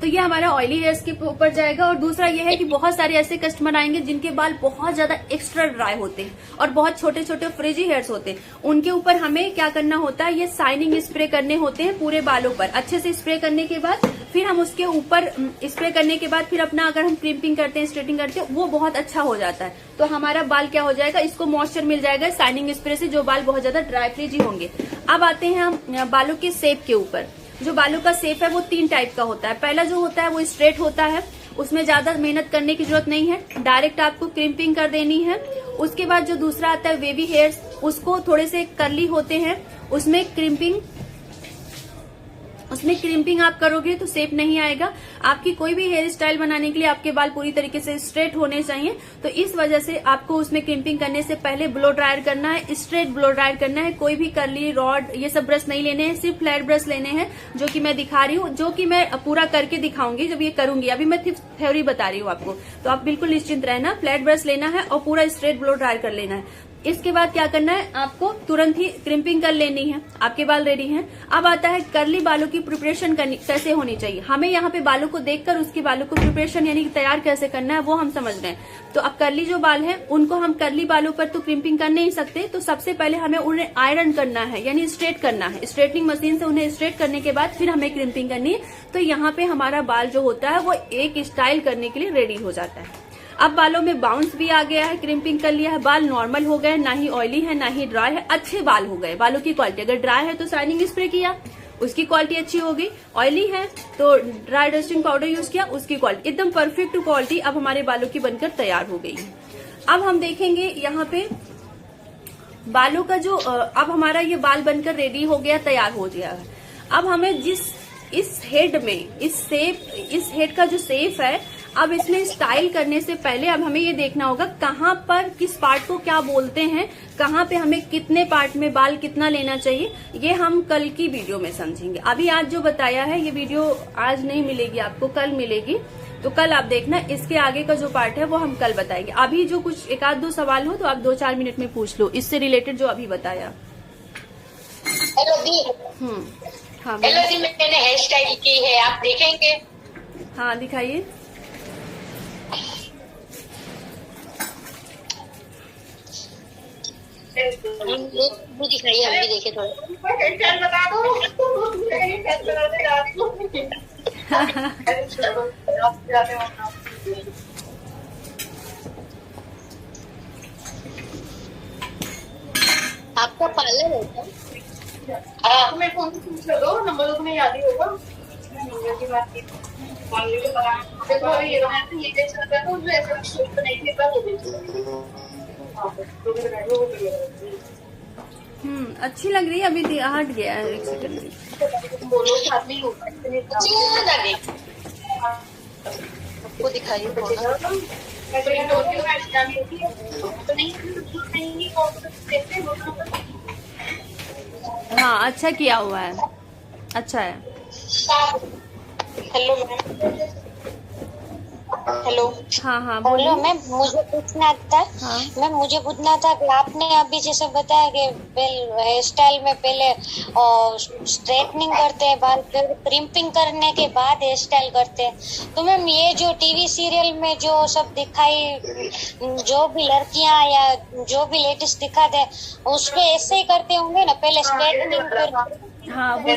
तो ये हमारा ऑयली हेयर्स के ऊपर जाएगा। और दूसरा ये है कि बहुत सारे ऐसे कस्टमर आएंगे जिनके बाल बहुत ज्यादा एक्स्ट्रा ड्राई होते हैं और बहुत छोटे छोटे फ्रिजी हेयर्स होते हैं। उनके ऊपर हमें क्या करना होता है, ये शाइनिंग स्प्रे करने होते हैं पूरे बालों पर। अच्छे से स्प्रे करने के बाद फिर हम उसके ऊपर स्प्रे करने के बाद फिर अपना अगर हम क्रिम्पिंग करते हैं, स्ट्रेटिंग करते हैं, वो बहुत अच्छा हो जाता है। तो हमारा बाल क्या हो जाएगा, इसको मॉइस्चर मिल जाएगा शाइनिंग स्प्रे से, जो बाल बहुत ज्यादा ड्राई फ्रिजी होंगे। अब आते हैं हम बालों के शेप के ऊपर। जो बालों का शेप है वो 3 टाइप का होता है। पहला जो होता है वो स्ट्रेट होता है, उसमें ज्यादा मेहनत करने की जरूरत नहीं है, डायरेक्ट आपको क्रिम्पिंग कर देनी है। उसके बाद जो दूसरा आता है वेवी हेयर्स, उसको थोड़े से कर्ली होते हैं, उसमें उसमें क्रिम्पिंग आप करोगे तो शेप नहीं आएगा। आपकी कोई भी हेयर स्टाइल बनाने के लिए आपके बाल पूरी तरीके से स्ट्रेट होने चाहिए, तो इस वजह से आपको उसमें क्रिम्पिंग करने से पहले ब्लो ड्रायर करना है, स्ट्रेट ब्लो ड्रायर करना है। कोई भी कर्ली रॉड ये सब ब्रश नहीं लेने हैं, सिर्फ फ्लैट ब्रश लेने हैं, जो कि मैं दिखा रही हूँ, जो कि मैं पूरा करके दिखाऊंगी जब ये करूंगी। अभी मैं थ्योरी बता रही हूँ आपको, तो आप बिल्कुल निश्चिंत रहना। फ्लैट ब्रश लेना है और पूरा स्ट्रेट ब्लो ड्रायर कर लेना है। इसके बाद क्या करना है, आपको तुरंत ही क्रिम्पिंग कर लेनी है। आपके बाल रेडी हैं। अब आता है कर्ली बालों की प्रिपरेशन कैसे होनी चाहिए। हमें यहाँ पे बालों को देखकर उसके बालों को प्रिपरेशन यानी कि तैयार कैसे करना है वो हम समझ रहे हैं। तो अब कर्ली जो बाल हैं उनको हम कर्ली बालों पर तो क्रिम्पिंग कर नहीं सकते, तो सबसे पहले हमें उन्हें आयरन करना है यानी स्ट्रेट करना है। स्ट्रेटनिंग मशीन से उन्हें स्ट्रेट करने के बाद फिर हमें क्रिम्पिंग करनी है। तो यहाँ पे हमारा बाल जो होता है वो एक स्टाइल करने के लिए रेडी हो जाता है। अब बालों में बाउंस भी आ गया है, क्रिम्पिंग कर लिया है, बाल नॉर्मल हो गए, ना ही ऑयली है ना ही ड्राई है, अच्छे बाल हो गए। बालों की क्वालिटी, अगर ड्राई है तो शाइनिंग स्प्रे किया, उसकी क्वालिटी अच्छी होगी। ऑयली है तो ड्राई डस्टिंग पाउडर यूज किया, उसकी क्वालिटी एकदम परफेक्ट क्वालिटी अब हमारे बालों की बनकर तैयार हो गई है। अब हम देखेंगे यहाँ पे बालों का जो अब हमारा ये बाल बनकर रेडी हो गया, तैयार हो गया है। अब हमें इस हेड में इस हेड का जो शेप है, अब इसमें स्टाइल करने से पहले अब हमें ये देखना होगा कहाँ पर किस पार्ट को क्या बोलते हैं, कहाँ पे हमें कितने पार्ट में बाल कितना लेना चाहिए, ये हम कल की वीडियो में समझेंगे। अभी आज जो बताया है ये वीडियो आज नहीं मिलेगी आपको, कल मिलेगी, तो कल आप देखना। इसके आगे का जो पार्ट है वो हम कल बताएंगे। अभी जो कुछ एक आध दो सवाल हो तो आप 2-4 मिनट में पूछ लो इससे रिलेटेड जो अभी बताया। हेलो दी। हाँ हेलो दी, मैंने हेयर स्टाइल की है, आप देखेंगे? हाँ दिखाइए। वो दिखाइए, हम भी देखे थोड़ा। आपका पार्लर है क्या? हाँ, मेरे फोन से पूछ लो, नंबर तो तुम्हें याद ही होगा। नंबर की बात की देखो, ये कैसा लगा था, मुझे ऐसा शूट करने के बाद अच्छी लग रही है। अभी हट गया है, एक सेकंड बोलो साथ में होगा वो दिखाइए हाँ अच्छा किया हुआ है, अच्छा है। Hello ma'am. हेलो। हाँ बोलो बोलो। मैम, मुझे पूछना था। हाँ। मैम मुझे पूछना था कि आपने अभी जैसे बताया कि हेयर स्टाइल में पहले स्ट्रेटनिंग करते हैं बाल, फिर क्रिम्पिंग करने के बाद हेयर स्टाइल करते हैं, तो मैम ये जो टीवी सीरियल में जो सब दिखाई, जो भी लड़कियां या जो भी लेडीज दिखाते हैं उसमें ऐसे ही करते होंगे ना, पहले स्ट्रेटनिंग फिर हाँ वो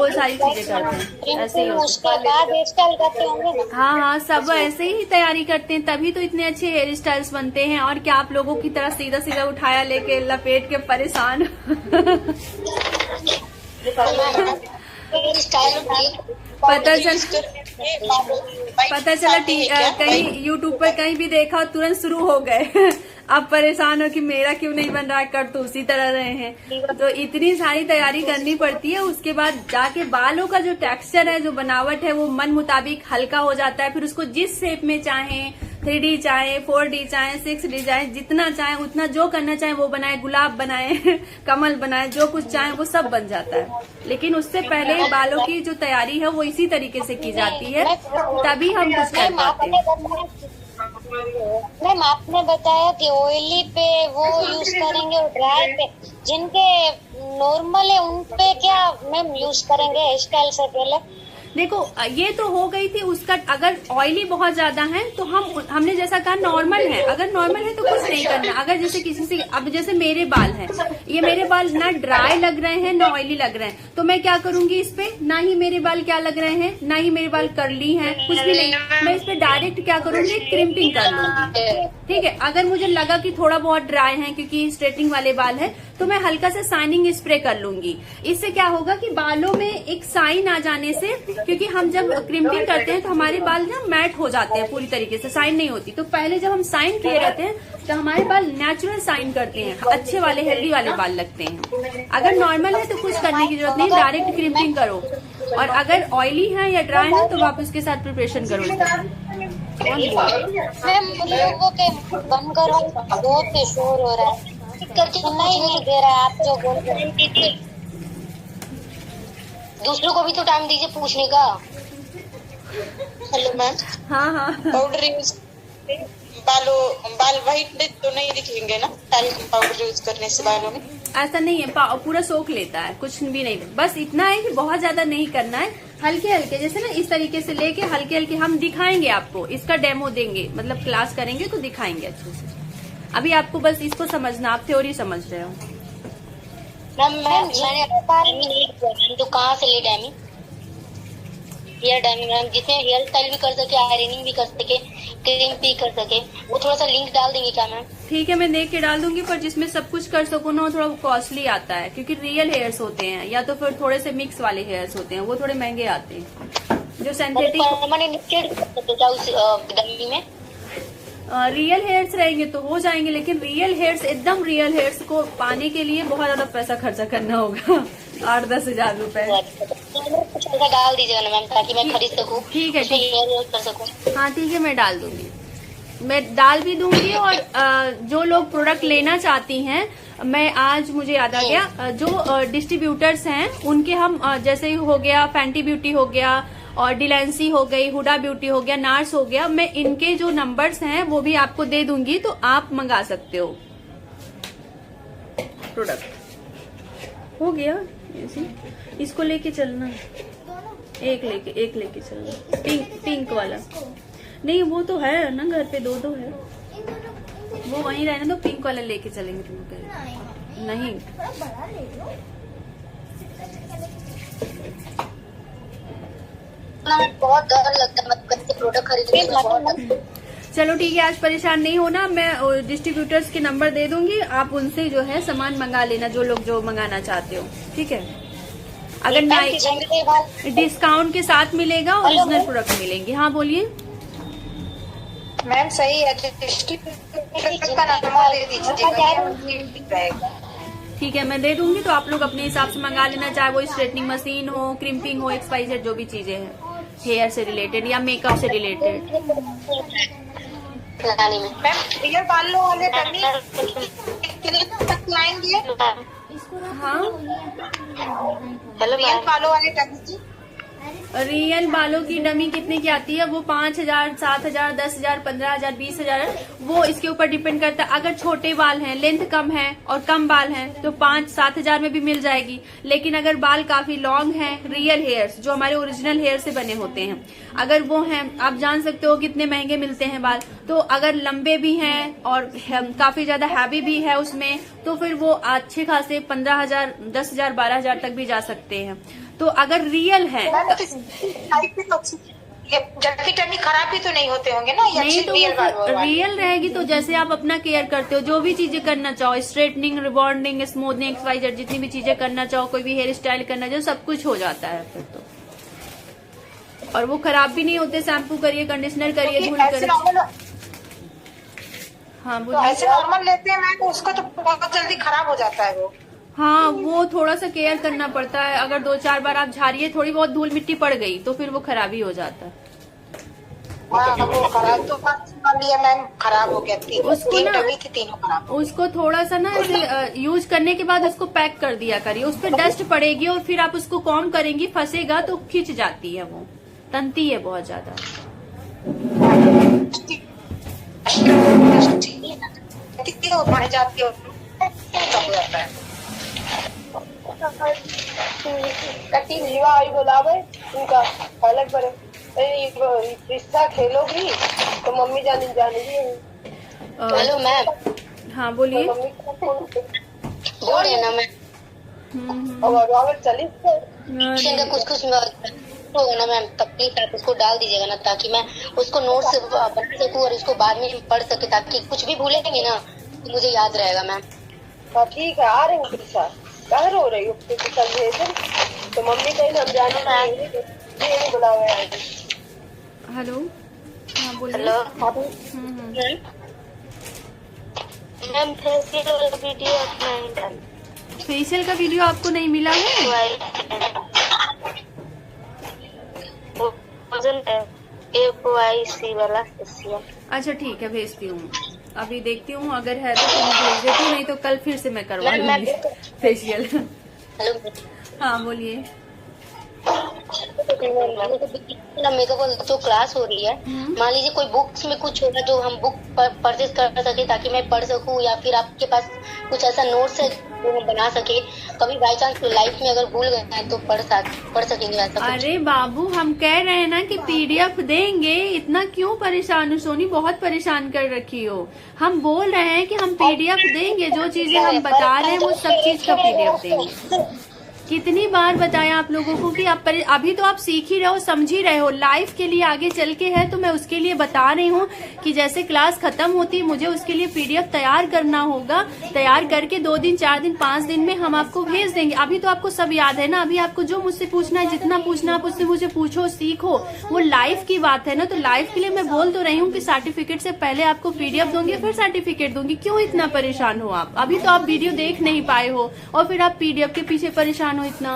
सारी चीजें करते हैं ऐसे ही होता है। उसके बाद हेयर स्टाइल करते होंगे ना? हाँ सब ऐसे ही तैयारी करते हैं, तभी तो इतने अच्छे हेयर स्टाइल्स बनते हैं। और क्या आप लोगों की तरह सीधा सीधा उठाया लेके लपेट के परेशान पता चला कहीं यूट्यूब पर कहीं भी देखा और तुरंत शुरू हो गए अब परेशान हो कि मेरा क्यों नहीं बन रहा है, कर तो उसी तरह रहे हैं। तो इतनी सारी तैयारी करनी पड़ती है, उसके बाद जाके बालों का जो टेक्सचर है, जो बनावट है, वो मन मुताबिक हल्का हो जाता है। फिर उसको जिस शेप में चाहें, 3D चाहे, 4D चाहे, 6D चाहे, जितना चाहे उतना, जो करना चाहे वो बनाए, गुलाब बनाए कमल बनाए, जो कुछ चाहे वो सब बन जाता है। लेकिन उससे पहले बालों की जो तैयारी है वो इसी तरीके से की जाती है, तभी हम कुछ कर पाते हैं। मैम आपने बताया कि ऑयली पे वो यूज करेंगे और ड्राई पे, जिनके नॉर्मल है उन पे क्या मैम यूज करेंगे हेयर स्टाइल से पहले? देखो ये तो हो गई थी उसका। अगर ऑयली बहुत ज्यादा है तो हमने जैसा कहा नॉर्मल है, अगर नॉर्मल है तो कुछ नहीं करना। अगर जैसे किसी से, अब जैसे मेरे बाल हैं, ये मेरे बाल ना ड्राई लग रहे हैं ना ऑयली लग रहे हैं, तो मैं क्या करूंगी इस पे, ना ही मेरे बाल क्या लग रहे हैं, ना ही मेरे बाल कर्ली हैं, कुछ भी नहीं, मैं इस पे डायरेक्ट क्या करूंगी, क्रिम्पिंग कर लूंगी। ठीक है, अगर मुझे लगा कि थोड़ा बहुत ड्राई है क्योंकि स्ट्रेटिंग वाले बाल है, तो मैं हल्का सा शाइनिंग स्प्रे कर लूंगी। इससे क्या होगा कि बालों में एक शाइन आ जाने से, क्योंकि हम जब क्रिम्पिंग करते हैं तो हमारे बाल ना मैट हो जाते हैं पूरी तरीके से, शाइन नहीं होती। तो पहले जब हम शाइन किए रहते हैं तो हमारे बाल नेचुरल शाइन करते हैं, अच्छे वाले हेल्दी वाले बाल लगते हैं। अगर नॉर्मल है तो कुछ करने की जरूरत नहीं, डायरेक्ट क्रिम्पिंग करो। और अगर ऑयली है या ड्राई है तो आप उसके साथ प्रिपरेशन करो। मैम लोगों के बंद करो, बहुत शोर हो रहा है, करके सुनाई नहीं दे रहा है आप जो बोल रहे हैं। दूसरों को भी तो टाइम दीजिए पूछने का। हेलो मैम, हाँ हाँ, पाउडर यूज बाल व्हाइट तो नहीं दिखेंगे ना टैल्कम पाउडर यूज करने से बालों में? ऐसा नहीं है, पूरा सोख लेता है, कुछ भी नहीं। बस इतना है कि बहुत ज्यादा नहीं करना है, हल्के हल्के, जैसे ना इस तरीके से लेके हल्के हल्के हम दिखाएंगे आपको, इसका डेमो देंगे, मतलब क्लास करेंगे तो दिखाएंगे अच्छे से। अभी आपको बस इसको समझना, आप थ्योरी समझ रहे हो। मैम मैंने तो कहाँ से ले डैमी हेयर डैमी मैम, जिसमें हेयर स्टाइल भी कर सके, आयरनिंग भी कर सके, क्रीम भी कर सके, वो थोड़ा सा लिंक डाल देंगे क्या मैम? ठीक है, मैं देख के डाल दूंगी, पर जिसमें सब कुछ कर सकूँ ना, थोड़ा कॉस्टली आता है, क्योंकि रियल हेयर्स होते हैं या तो फिर थोड़े से मिक्स वाले हेयर्स होते हैं, वो थोड़े महंगे आते हैं। जो सिंथेटिक उस डमी में रियल हेयर्स रहेंगे तो हो जाएंगे, लेकिन रियल हेयर्स, एकदम रियल हेयर्स को पाने के लिए बहुत ज्यादा पैसा खर्चा करना होगा, 8-10 हजार रुपए। कुछ ऐसा डाल दीजिएगा ना मैम, ताकि मैं खरीद सकूँ। ठीक है, ठीक हेयर यूज कर सकूँ। हाँ ठीक है, मैं डाल दूंगी, मैं डाल भी दूंगी। और जो लोग प्रोडक्ट लेना चाहती हैं, मैं आज मुझे याद आ गया, जो डिस्ट्रीब्यूटर्स हैं उनके हम, जैसे हो गया फैंटी ब्यूटी हो गया, और डिलेंसी हो गई, हुडा ब्यूटी हो गया, नार्स हो गया, मैं इनके जो नंबर्स हैं वो भी आपको दे दूंगी, तो आप मंगा सकते हो प्रोडक्ट। हो गया ऐसे, इसको लेके चलना, एक लेके चलना, पिंक वाला। नहीं वो तो है ना घर पे, दो है, वो वहीं रहने दो, पिंक वाला लेके चलेंगे तुम। नहीं बहुत डर लगता है, मतलब प्रोडक्ट खरीदने में बहुत डर। चलो ठीक है, आज परेशान नहीं होना, मैं डिस्ट्रीब्यूटर्स के नंबर दे दूंगी, आप उनसे जो है सामान मंगा लेना, जो लोग जो मंगाना चाहते हो, ठीक है। अगर डिस्काउंट के साथ मिलेगा, ओरिजिनल प्रोडक्ट मिलेंगे। हाँ बोलिए मैम, सही है, डिस्ट्रीब्यूटर का नंबर दे दीजिएगा। ठीक है, मैं दे दूंगी, तो आप लोग अपने हिसाब से मंगा लेना, चाहे वो स्ट्रेटनिंग मशीन हो, क्रिम्पिंग हो, XYZ जो भी चीजें हैं हेयर से रिलेटेड या मेकअप से रिलेटेड। मैम, रियल बालों वाले डमी कितने तक लाएंगे? हाँ, रियल बालों वाले डमी की रियल बालों की डमी कितने की आती है? वो 5,000, 7,000, 10,000, 15,000, 20,000, वो इसके ऊपर डिपेंड करता है। अगर छोटे बाल हैं, लेंथ कम है और कम बाल हैं, तो 5-7 हजार में भी मिल जाएगी। लेकिन अगर बाल काफी लॉन्ग हैं, रियल हेयर्स जो हमारे ओरिजिनल हेयर से बने होते हैं, अगर वो हैं, आप जान सकते हो कितने महंगे मिलते हैं बाल। तो अगर लंबे भी हैं और काफी ज्यादा हैवी भी है उसमें, तो फिर वो अच्छे खासे 15,000, 10,000, 12,000 तक भी जा सकते हैं। तो अगर रियल है जल्दी टर्नी खराब भी तो नहीं होते होंगे ना? नहीं, तो रियल रहेगी तो जैसे आप अपना केयर करते हो, जो भी चीजें करना चाहो, स्ट्रेटनिंग, रिबॉन्डिंग, स्मूथनिंग, XYZ, जितनी भी चीजें करना चाहो, कोई भी हेयर स्टाइल करना चाहो, सब कुछ हो जाता है फिर तो। और वो खराब भी नहीं होते, शैम्पू करिए, कंडीशनर करिए, धुल करिए। हाँ तो ऐसे नॉर्मल लेते हैं मैम, उसको तो बहुत जल्दी खराब हो जाता है वो। हाँ, वो थोड़ा सा केयर करना पड़ता है। अगर 2-4 बार आप झाड़िए, थोड़ी बहुत धूल मिट्टी पड़ गई तो फिर वो खराबी हो जाता है। वो खराब तो लिया मैम, खराब हो गया थी, उसको ना, थी तीनों खराब। उसको थोड़ा सा ना ऐसे यूज करने के बाद उसको पैक कर दिया करिए, उस पर डस्ट पड़ेगी और फिर आप उसको कॉम्ब करेंगी, फंसेगा तो खिंच जाती है, वो तंती है बहुत ज्यादा। बढ़ जाती है कटी जीवा आई बोलावे उनका अलग बड़े रिश्ता खेलोगी तो मम्मी जानेगी। Hello ma'am. हाँ बोलिए। बोलिए ना मैम। चली कुछ होगा ना मैम, तब प्लीज आप उसको डाल दीजिएगा ना, ताकि मैं उसको नोट्स बना सकूँ और उसको बाद में पढ़ सके, ताकि कुछ भी भूलेंगे ना तो मुझे याद रहेगा मैम। हाँ ठीक है, आ रही हूँ तेरे साथ। कहाँ रो रही हो? तेरे साथ भेज तो मम्मी कहीं हम जाने नहीं बुला हुआ है। हेलो, हाँ बोलिए। हेलो मैम, फेशियल वाला वीडियो अपना ही डाल। फेशियल का वीडियो आपको नहीं मिला है? AYC वाला फेशियल। अच्छा ठीक है, भेजती हूँ। अभी देखती हूँ, अगर है तो मैं भेज देती हूँ, नहीं तो कल फिर से मैं करवा लूंगी फेशियल। हाँ बोलिए। मेकअप जो क्लास हो रही है, मान लीजिए कोई बुक्स में कुछ होगा जो हम बुक परचेज कर सके ताकि मैं पढ़ सकूं, या फिर आपके पास कुछ ऐसा नोट्स है जो हम बना सके, कभी बाई चांस लाइफ में अगर भूल गए हैं तो पढ़ सकेंगे वैसा कुछ? अरे बाबू, हम कह रहे हैं ना कि PDF देंगे, इतना क्यों परेशान हो सोनी? बहुत परेशान कर रखी हो। हम बोल रहे हैं कि हम PDF देंगे, जो चीजें हम बता रहे हैं वो सब चीज का PDF देंगे। कितनी बार बताया आप लोगों को कि आप अभी तो आप सीख ही रहे हो, समझ ही रहे हो। लाइफ के लिए आगे चल के है तो मैं उसके लिए बता रही हूँ कि जैसे क्लास खत्म होती है मुझे उसके लिए PDF तैयार करना होगा। तैयार करके 2 दिन 4 दिन 5 दिन में हम आपको भेज देंगे। अभी तो आपको सब याद है ना। अभी आपको जो मुझसे पूछना है, जितना पूछना आप उससे मुझे पूछो, सीखो। वो लाइफ की बात है ना, तो लाइफ के लिए मैं बोल तो रही हूँ कि सर्टिफिकेट से पहले आपको PDF दूंगी, फिर सर्टिफिकेट दूंगी। क्यों इतना परेशान हो आप? अभी तो आप वीडियो देख नहीं पाए हो और फिर आप PDF के पीछे परेशान हो इतना।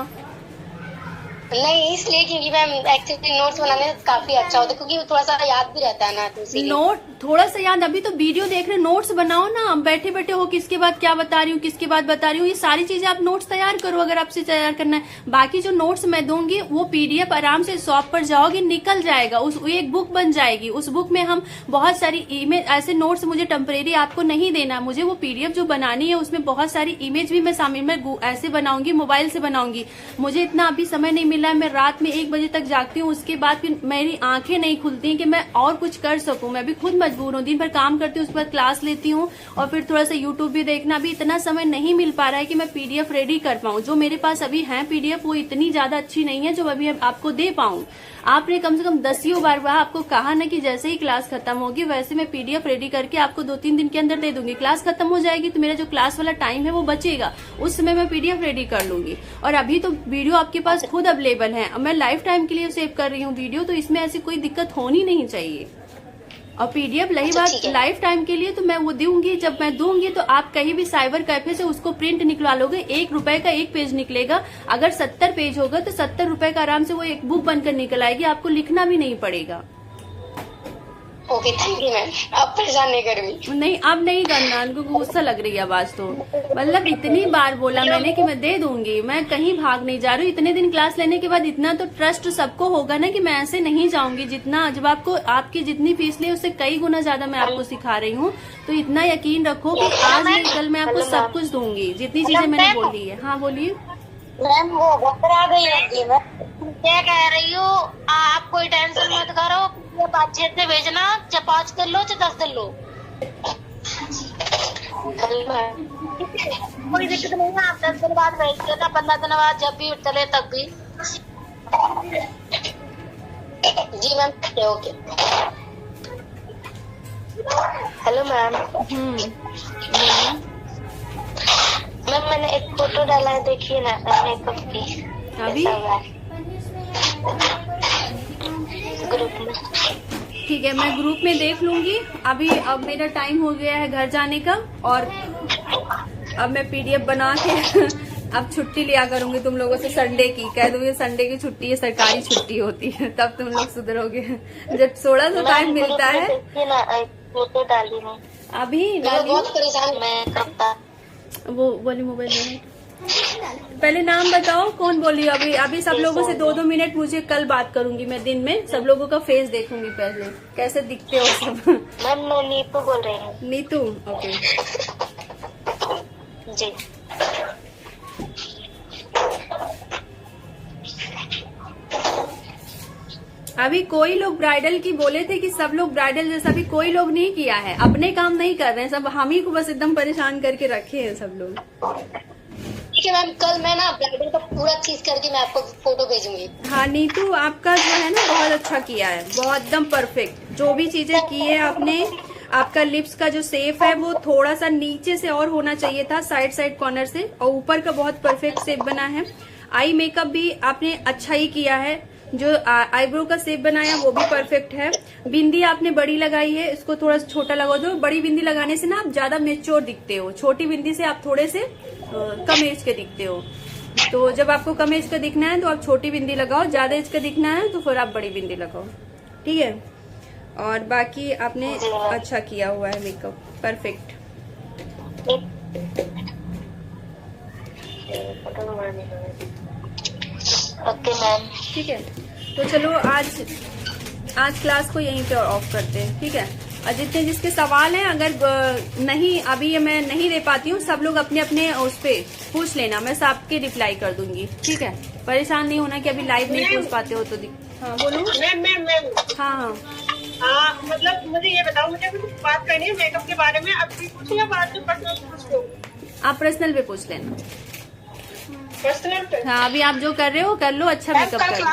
नहीं, इसलिए क्योंकि मैम एक्चुअली नोट्स बनाने में काफी अच्छा होता है, क्योंकि थोड़ा सा याद भी रहता है ना, तो इसीलिए। नोट थोड़ा सा याद, अभी तो वीडियो देख रहे, नोट्स बनाओ ना। बैठे बैठे हो किसके बाद क्या बता रही हूँ, किसके बाद बता रही हूँ, ये सारी चीजें आप नोट्स तैयार करो अगर आपसे तैयार करना है। बाकी जो नोट्स मैं दूंगी वो PDF आराम से शॉप पर जाओगे, निकल जाएगा, उस एक बुक बन जाएगी। उस बुक में हम बहुत सारी इमेज, ऐसे नोट्स मुझे टेम्परेरी आपको नहीं देना, मुझे वो PDF जो बनानी है उसमें बहुत सारी इमेज भी मैं शामिल, मैं ऐसे बनाऊंगी, मोबाइल से बनाऊंगी। मुझे इतना अभी समय नहीं मिला है, मैं रात में 1 बजे तक जागती हूँ, उसके बाद फिर मेरी आंखें नहीं खुलती हैं कि मैं और कुछ कर सकूं। मैं भी खुद मजबूर हूँ, दिन भर काम करती हूँ, उसके बाद क्लास लेती हूँ और फिर थोड़ा सा यूट्यूब भी देखना। अभी इतना समय नहीं मिल पा रहा है कि मैं PDF रेडी कर पाऊँ। जो मेरे पास अभी है PDF वो इतनी ज्यादा अच्छी नहीं है जो अभी आपको दे पाऊँ। आपने कम से कम 10 बार आपको कहा ना कि जैसे ही क्लास खत्म होगी वैसे मैं PDF रेडी करके आपको 2-3 दिन के अंदर दे दूंगी। क्लास खत्म हो जाएगी तो मेरा जो क्लास वाला टाइम है वो बचेगा, उस समय मैं PDF रेडी कर लूंगी। और अभी तो वीडियो आपके पास खुद अवेलेबल है, मैं लाइफ टाइम के लिए सेव कर रही हूँ वीडियो, तो इसमें ऐसी कोई दिक्कत होनी नहीं चाहिए। और PDF रही बात लाइफ टाइम के लिए, तो मैं वो दूंगी। जब मैं दूंगी तो आप कहीं भी साइबर कैफे से उसको प्रिंट निकलवा लोगे, 1 रुपए का 1 पेज निकलेगा। अगर 70 पेज होगा तो 70 रुपए का आराम से वो एक बुक बनकर निकल आएगी, आपको लिखना भी नहीं पड़ेगा। ओके, थैंक यू मैम, आप परेशान नहीं करूंगी। नहीं, अब नहीं करना, उनको गुस्सा लग रही है आवाज तो। मतलब इतनी बार बोला मैंने कि मैं दे दूंगी, मैं कहीं भाग नहीं जा रही हूँ। इतने दिन क्लास लेने के बाद इतना तो ट्रस्ट सबको होगा ना कि मैं ऐसे नहीं जाऊंगी। जितना जब आपको आपकी जितनी फीस ली उससे कई गुना ज्यादा मैं आपको सिखा रही हूँ, तो इतना यकीन रखो कि आज नहीं कल मैं आपको सब कुछ दूंगी, जितनी चीजें मैंने बोली है। हाँ बोलिए मैम, वो घबरा गई होगी। मैं क्या कह रही हूँ, आप कोई टेंशन मत करो, अच्छे से भेजना, चाहे 5 दिन लो चाहे 10 दिन लो, कोई दिक्कत नहीं है। आप 10 दिन बाद भेज देना, 15 दिन बाद, जब भी चले तब भी। जी ma'am, okay. Hello ma'am. Ma'am मैंने एक फोटो डाला है, देखिए ना, मेकअप की। अभी ग्रुप में। ठीक है, मैं ग्रुप में देख लूंगी। अभी अब मेरा टाइम हो गया है घर जाने का, और अब मैं PDF बना के अब छुट्टी लिया करूंगी तुम लोगों से। संडे की कह दूंगी, संडे की छुट्टी है, सरकारी छुट्टी होती है, तब तुम लोग सुधरोगे। जब थोड़ा सा टाइम मिलता है। फोटो डाली है अभी बहुत परेशान मैं। वो वाली मोबाइल में पहले नाम बताओ, कौन बोली? अभी सब लोगों से 2-2 मिनट मुझे कल बात करूंगी मैं, दिन में सब लोगों का फेस देखूंगी पहले, कैसे दिखते हो सब। मैम मैं नीतू बोल रही हूँ। नीतू, ओके जी। अभी कोई लोग ब्राइडल की बोले थे कि सब लोग ब्राइडल जैसा, अभी कोई लोग नहीं किया है, अपने काम नहीं कर रहे हैं, सब हम ही को बस एकदम परेशान करके रखे हैं सब लोग। ठीक है मैम, कल मैं ना ब्राइडल का पूरा चीज करके मैं आपको फोटो भेजूंगी। हाँ नीतू, आपका जो है ना बहुत अच्छा किया है, बहुत एकदम परफेक्ट। जो भी चीजें की है आपने, आपका लिप्स का जो शेप है वो थोड़ा सा नीचे से और होना चाहिए था, साइड कॉर्नर से, और ऊपर का बहुत परफेक्ट शेप बना है। आई मेकअप भी आपने अच्छा ही किया है, जो आईब्रो का शेप बनाया वो भी परफेक्ट है। बिंदी आपने बड़ी लगाई है, इसको थोड़ा छोटा लगा दो। बड़ी बिंदी लगाने से ना आप ज्यादा मेच्योर दिखते हो, छोटी बिंदी से आप थोड़े से कम एज के दिखते हो। तो जब आपको कम एज का दिखना है तो आप छोटी बिंदी लगाओ, ज्यादा एज का दिखना है तो फिर आप बड़ी बिंदी लगाओ, ठीक है। और बाकी आपने अच्छा किया हुआ है मेकअप, परफेक्ट। Okay ma'am. ठीक है, तो चलो आज क्लास को यहीं पे ऑफ करते हैं, ठीक है। और जितने जिसके सवाल हैं, अगर नहीं अभी ये मैं नहीं दे पाती हूँ, सब लोग अपने अपने उस पे पूछ लेना, मैं सबके रिप्लाई कर दूंगी, ठीक है। परेशान नहीं होना कि अभी लाइव नहीं पूछ पाते हो तो। हाँ बोलो मैम। हाँ, मतलब मुझे ये बताओ, मुझे कुछ बात करनी है मेकअप के बारे में, अभी पूछ या बाद में पर्सनल पूछ लो? आप पर्सनल पे पूछ लेना। पर्सनल पे? हाँ, अभी आप जो कर रहे हो कर लो, अच्छा मेकअप कर लो।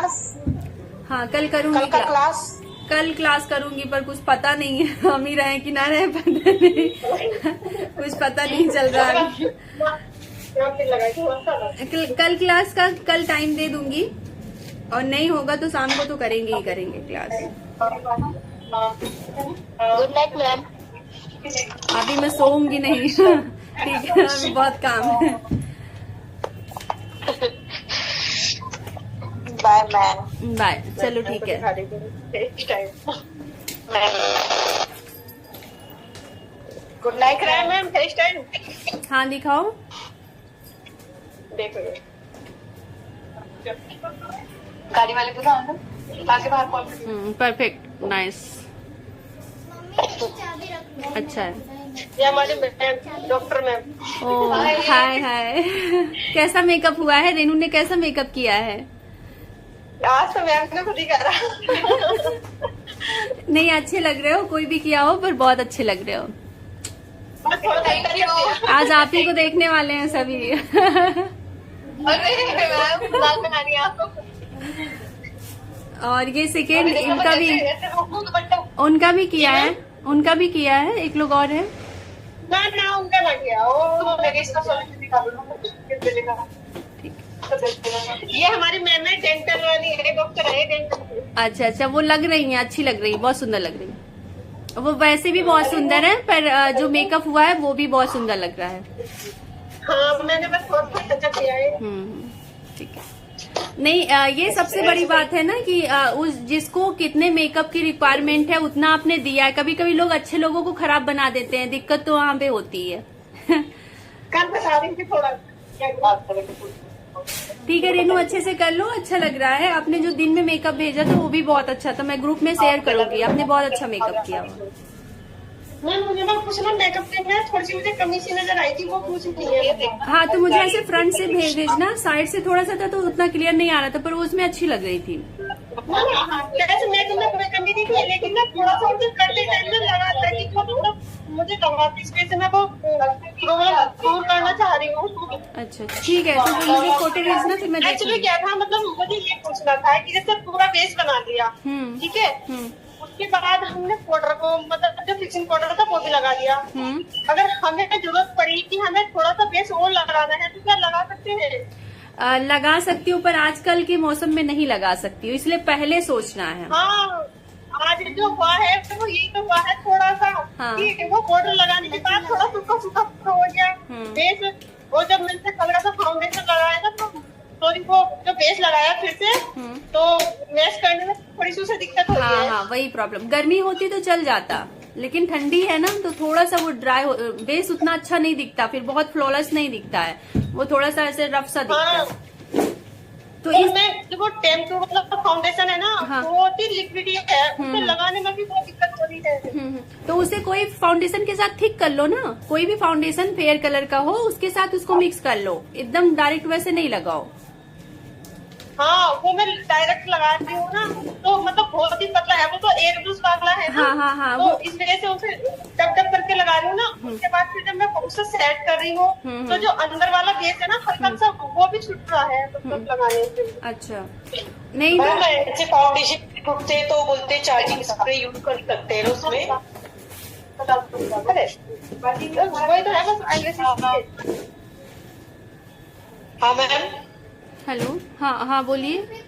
हाँ, कल करूंगी क्लास। कल क्लास करूंगी, पर कुछ पता नहीं है, हम ही रहे कि ना रहे पता नहीं कुछ पता नहीं चल रहा है। कल क्लास का कल टाइम दे दूंगी, और नहीं होगा तो शाम को तो करेंगे ही करेंगे क्लास। Good night ma'am. अभी मैं सोऊंगी नहीं ठीक है, अभी बहुत काम है। Bye ma'am. बाय, चलो ठीक है। Good night ma'am. Face time हाँ दिखाओ। देखो गाड़ी वाले को आगे बाहर कॉल। परफेक्ट, नाइस, चाबी रख लो। अच्छा है। ये हमारे मैम, डॉक्टर मैम। ओ हाय हाय कैसा मेकअप हुआ है? रेनू ने कैसा मेकअप किया है? आज तो मैम ने खुद ही करा। नहीं, अच्छे लग रहे हो, कोई भी किया हो पर बहुत अच्छे लग रहे हो। आज आप ही को देखने वाले हैं सभी और ये सेकेंड इनका भी, उनका भी किया है, उनका भी किया है, एक लोग और है ना उनका लग गया। वो मेरे इसका सॉल्यूशन निकालो। ये हमारी मैम है, डेंटल वाली है, डॉक्टर है डेंटल। अच्छा, वो लग रही है, अच्छी लग रही है, बहुत सुंदर लग रही है। वो वैसे भी बहुत सुंदर है, पर जो मेकअप हुआ है वो भी बहुत सुंदर लग रहा है। हाँ, मैंने बस बहुत अच्छा किया है। ठीक है। नहीं, ये सबसे बड़ी बात है ना कि उस जिसको कितने मेकअप की रिक्वायरमेंट है उतना आपने दिया है। कभी कभी लोग अच्छे लोगों को खराब बना देते हैं, दिक्कत तो वहाँ पे होती है कल बता रही थी थोड़ा। ठीक है रेनू, अच्छे से कर लो, अच्छा लग रहा है। आपने जो दिन में मेकअप भेजा था वो भी बहुत अच्छा था, मैं ग्रुप में शेयर करूंगी। आपने बहुत अच्छा मेकअप किया हुआ। मैम मुझे ना कुछ ना मेकअप में थोड़ी सी मुझे कमी सी नजर आई थी, वो पूछ रही है। हाँ, तो मुझे ऐसे फ्रंट से भेजना, साइड से थोड़ा सा था तो उतना क्लियर नहीं आ रहा था, पर वो उसमें अच्छी लग रही थी। वैसे मेकअप में कोई कमी नहीं थी, लेकिन ना थोड़ा सा मुझे करते टाइम में लगा था कि मतलब मुझे लगा इस वजह से मैं वो दूर करना चाह रही हूँ। अच्छा, ठीक है, तो मुझे फोटो भेजना, फिर मैं एक्चुअली क्या था, मतलब मुझे ये पूछना था कि जैसे पूरा बेस बना दिया, ठीक है, उसके बाद हमने पाउडर को, मतलब जो फिक्सिंग पाउडर था वो भी लगा दिया। अगर हमें जरूरत पड़ी कि हमें थोड़ा सा बेस और लगाना है तो क्या लगा सकते हैं? लगा सकती हूँ, पर आजकल के मौसम में नहीं लगा सकती हूँ, इसलिए पहले सोचना है। हाँ, आज जो हुआ है वो ये तो हुआ है थोड़ा सा कि वो पाउडर लगाने के बाद थोड़ा सूखा सूखा हो गया बेस। और जब मैंने कलर का फाउंडेशन लगाया था तो सॉरी वो जो बेस लगाया फिर से, तो मैच करने में थोड़ी सी दिक्कत होती है। हाँ, वही प्रॉब्लम। गर्मी होती तो चल जाता, लेकिन ठंडी है ना तो थोड़ा सा वो ड्राई बेस उतना अच्छा नहीं दिखता, फिर बहुत फ्लॉलेस नहीं दिखता है, वो थोड़ा सा ऐसे रफ सा दिखता है। तो इसमें जो वो टेम्पो मतलब फाउंडेशन है ना, वो लिक्विड है, उसे लगाने में भी बहुत दिक्कत हो रही है। तो उसे कोई फाउंडेशन के साथ थिक कर लो ना, कोई भी फाउंडेशन फेयर कलर का हो उसके साथ उसको मिक्स कर लो, एकदम डायरेक्ट वैसे नहीं लगाओ। हाँ, वो मैं डायरेक्ट लगा रही हूँ ना, तो मतलब बहुत ही पतला है, वो तो एक दूस वाला है ना। हाँ, तो इस वजह से उसे टप टप करके लगा रही हूँ ना। उसके बाद फिर जब मैं उसे सेट कर रही हूँ तो जो अंदर वाला बेस है ना हल्का सा वो भी छूट रहा है मतलब लगाने से। अच्छा, नहीं ऐसे फाउंडेशन टूटते तो बोलते चार्जिंग स्प्रे यूज कर सकते हैं उसमें। वही तो है बस aggressive। हाँ मैम, हेलो, हाँ बोलिए।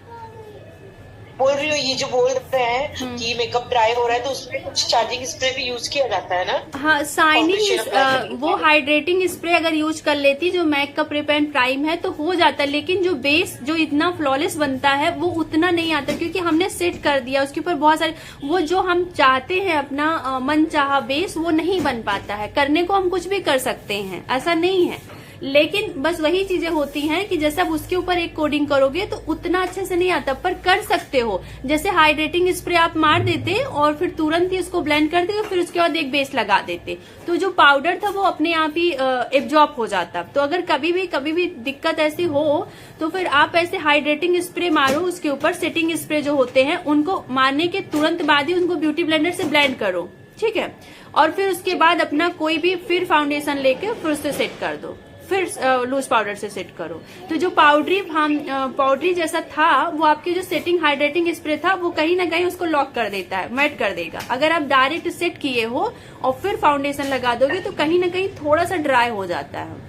बोल रही हूँ ये जो बोल रहे हैं कि मेकअप ड्राई हो रहा है तो उसमें कुछ चार्जिंग स्प्रे भी यूज किया जाता है ना? हाँ, शाइनिंग वो हाइड्रेटिंग स्प्रे अगर यूज कर लेती जो मैक का प्रिप एंड प्राइम है तो हो जाता है, लेकिन जो बेस जो इतना फ्लॉलेस बनता है वो उतना नहीं आता, क्योंकि हमने सेट कर दिया उसके ऊपर बहुत सारे, वो जो हम चाहते हैं अपना मन चाहा बेस वो नहीं बन पाता है। करने को हम कुछ भी कर सकते हैं, ऐसा नहीं है, लेकिन बस वही चीजें होती हैं कि जैसे आप उसके ऊपर एक कोडिंग करोगे तो उतना अच्छे से नहीं आता, पर कर सकते हो। जैसे हाइड्रेटिंग स्प्रे आप मार देते और फिर तुरंत ही उसको ब्लेंड कर देते, फिर उसके बाद एक बेस लगा देते, तो जो पाउडर था वो अपने आप ही एब्जॉर्ब हो जाता। तो अगर कभी भी दिक्कत ऐसी हो तो फिर आप ऐसे हाइड्रेटिंग स्प्रे मारो, उसके ऊपर सेटिंग स्प्रे जो होते हैं उनको मारने के तुरंत बाद ही उनको ब्यूटी ब्लेंडर से ब्लेंड करो, ठीक है। और फिर उसके बाद अपना कोई भी फिर फाउंडेशन लेके फिर उससे सेट कर दो, फिर लूज पाउडर से सेट करो। तो जो पाउडरी जैसा था वो आपकी जो सेटिंग हाइड्रेटिंग स्प्रे था वो कहीं ना कहीं उसको लॉक कर देता है, मैट कर देगा। अगर आप डायरेक्ट सेट किए हो और फिर फाउंडेशन लगा दोगे तो कहीं ना कहीं थोड़ा सा ड्राई हो जाता है।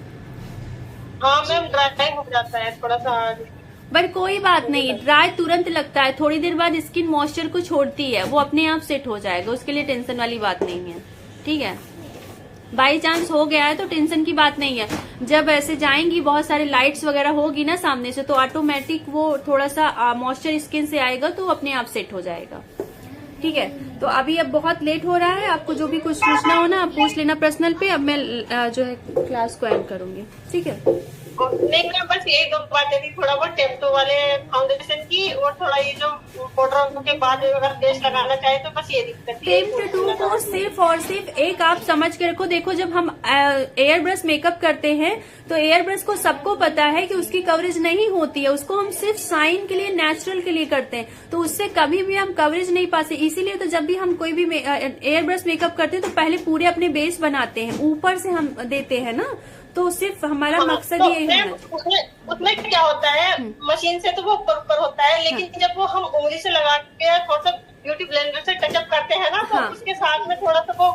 हाँ मैम, ड्राई हो जाता है थोड़ा सा, पर कोई बात नहीं, ड्राई तुरंत लगता है, थोड़ी देर बाद स्किन मॉइस्चर को छोड़ती है, वो अपने आप सेट हो जाएगा, उसके लिए टेंशन वाली बात नहीं है, ठीक है। बाई चांस हो गया है तो टेंशन की बात नहीं है। जब ऐसे जाएंगी बहुत सारे लाइट्स वगैरह होगी ना सामने से तो ऑटोमेटिक वो थोड़ा सा मॉइस्चर स्किन से आएगा तो अपने आप सेट हो जाएगा, ठीक है। तो अभी अब बहुत लेट हो रहा है, आपको जो भी कुछ पूछना हो ना आप पूछ लेना पर्सनल पे। अब मैं जो है क्लास को एंड करूंगी, ठीक है। नहीं मैं बस यही दो बातें थी, थोड़ा बहुत टेम्पो वाले फाउंडेशन की और थोड़ा ये जो पाउडर के बाद अगर बेस लगाना चाहे तो बस ये दिक्कत है। टेम्प को सिर्फ और सिर्फ एक आप समझ के रखो। देखो जब हम एयर ब्रश मेकअप करते हैं तो एयर ब्रश को सबको पता है कि उसकी कवरेज नहीं होती है, उसको हम सिर्फ शाइन के लिए नेचुरल के लिए करते हैं, तो उससे कभी भी हम कवरेज नहीं पाते। इसीलिए तो जब भी हम कोई भी एयर ब्रश मेकअप करते हैं तो पहले पूरे अपने बेस बनाते हैं, ऊपर से हम देते हैं ना, तो सिर्फ हमारा मकसद तो यही है। उसमें क्या होता है, मशीन से तो वो ऊपर होता है, लेकिन जब वो हम उंगली से लगा के थोड़ा सा ब्यूटी ब्लेंडर से टचअप करते हैं ना तो उसके साथ में थोड़ा सा वो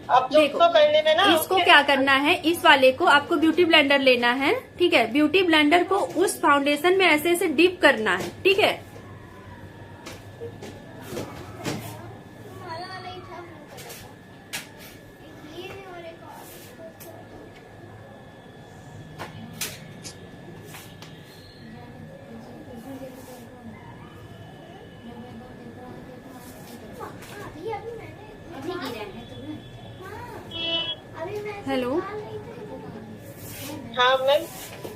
अब देखो तो करने में ना इसको क्या करना है, इस वाले को आपको ब्यूटी ब्लेंडर लेना है, ठीक है। ब्यूटी ब्लेंडर को उस फाउंडेशन में ऐसे ऐसे डीप करना है, ठीक है। हेलो, हाँ मैम,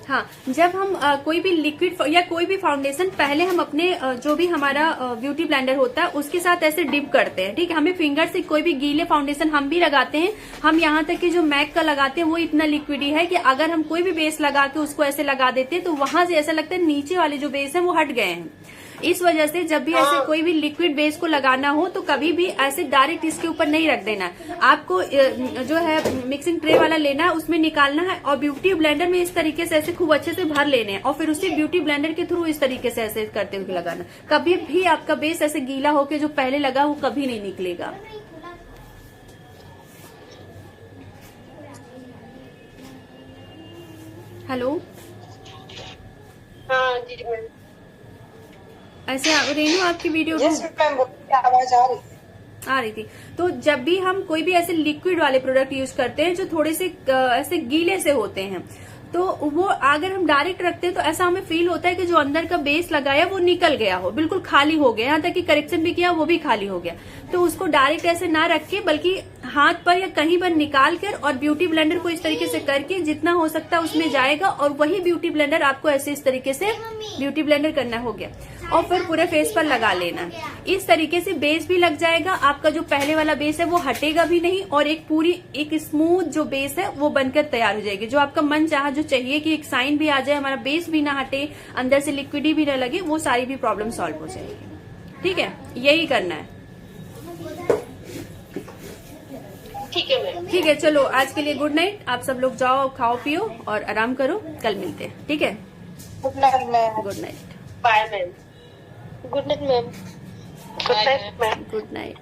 हाँ, जब हम कोई भी लिक्विड या कोई भी फाउंडेशन पहले हम अपने जो भी हमारा ब्यूटी ब्लेंडर होता है उसके साथ ऐसे डिप करते हैं, ठीक है। हमें फिंगर से कोई भी गीले फाउंडेशन हम भी लगाते हैं, हम यहाँ तक कि जो मैक का लगाते हैं वो इतना लिक्विडी है कि अगर हम कोई भी बेस लगा के उसको ऐसे लगा देते हैं तो वहां से ऐसा लगता है नीचे वाले जो बेस है वो हट गए हैं। इस वजह से जब भी ऐसे कोई भी लिक्विड बेस को लगाना हो तो कभी भी ऐसे डायरेक्ट इसके ऊपर नहीं रख देना। आपको जो है मिक्सिंग ट्रे वाला लेना है, उसमें निकालना है और ब्यूटी ब्लेंडर में इस तरीके से ऐसे खूब अच्छे से भर लेने हैं और फिर उसे ब्यूटी ब्लेंडर के थ्रू इस तरीके से ऐसे करते हुए लगाना। कभी भी आपका बेस ऐसे गीला होके जो पहले लगा वो कभी नहीं निकलेगा। हेलो, हाँ जी मैम, ऐसे रेनू आपकी वीडियो यस मैम, आवाज आ रही थी। तो जब भी हम कोई भी ऐसे लिक्विड वाले प्रोडक्ट यूज करते हैं जो थोड़े से ऐसे गीले से होते हैं तो वो अगर हम डायरेक्ट रखते हैं तो ऐसा हमें फील होता है कि जो अंदर का बेस लगाया वो निकल गया हो, बिल्कुल खाली हो गया, यहाँ तक कि करेक्शन भी किया वो भी खाली हो गया। तो उसको डायरेक्ट ऐसे ना रख के बल्कि हाथ पर या कहीं पर निकाल कर और ब्यूटी ब्लेंडर को इस तरीके से करके जितना हो सकता है उसमें जाएगा और वही ब्यूटी ब्लेंडर आपको ऐसे इस तरीके से ब्यूटी ब्लेंडर करना हो गया और फिर पूरे फेस पर लगा लेना। इस तरीके से बेस भी लग जाएगा, आपका जो पहले वाला बेस है वो हटेगा भी नहीं और एक स्मूथ जो बेस है वो बनकर तैयार हो जाएगी। जो आपका मन चाहा जो चाहिए कि एक साइन भी आ जाए, हमारा बेस भी ना हटे, अंदर से लिक्विडी भी ना लगे, वो सारी भी प्रॉब्लम सॉल्व हो जाएगी। ठीक है, यही करना है। ठीक है मैम, ठीक है, चलो आज के लिए गुड नाइट। आप सब लोग जाओ, खाओ पियो और आराम करो, कल मिलते हैं। ठीक है, good night ma'am. Good night. Bye ma'am. Good night ma'am. Good night ma'am. Good night.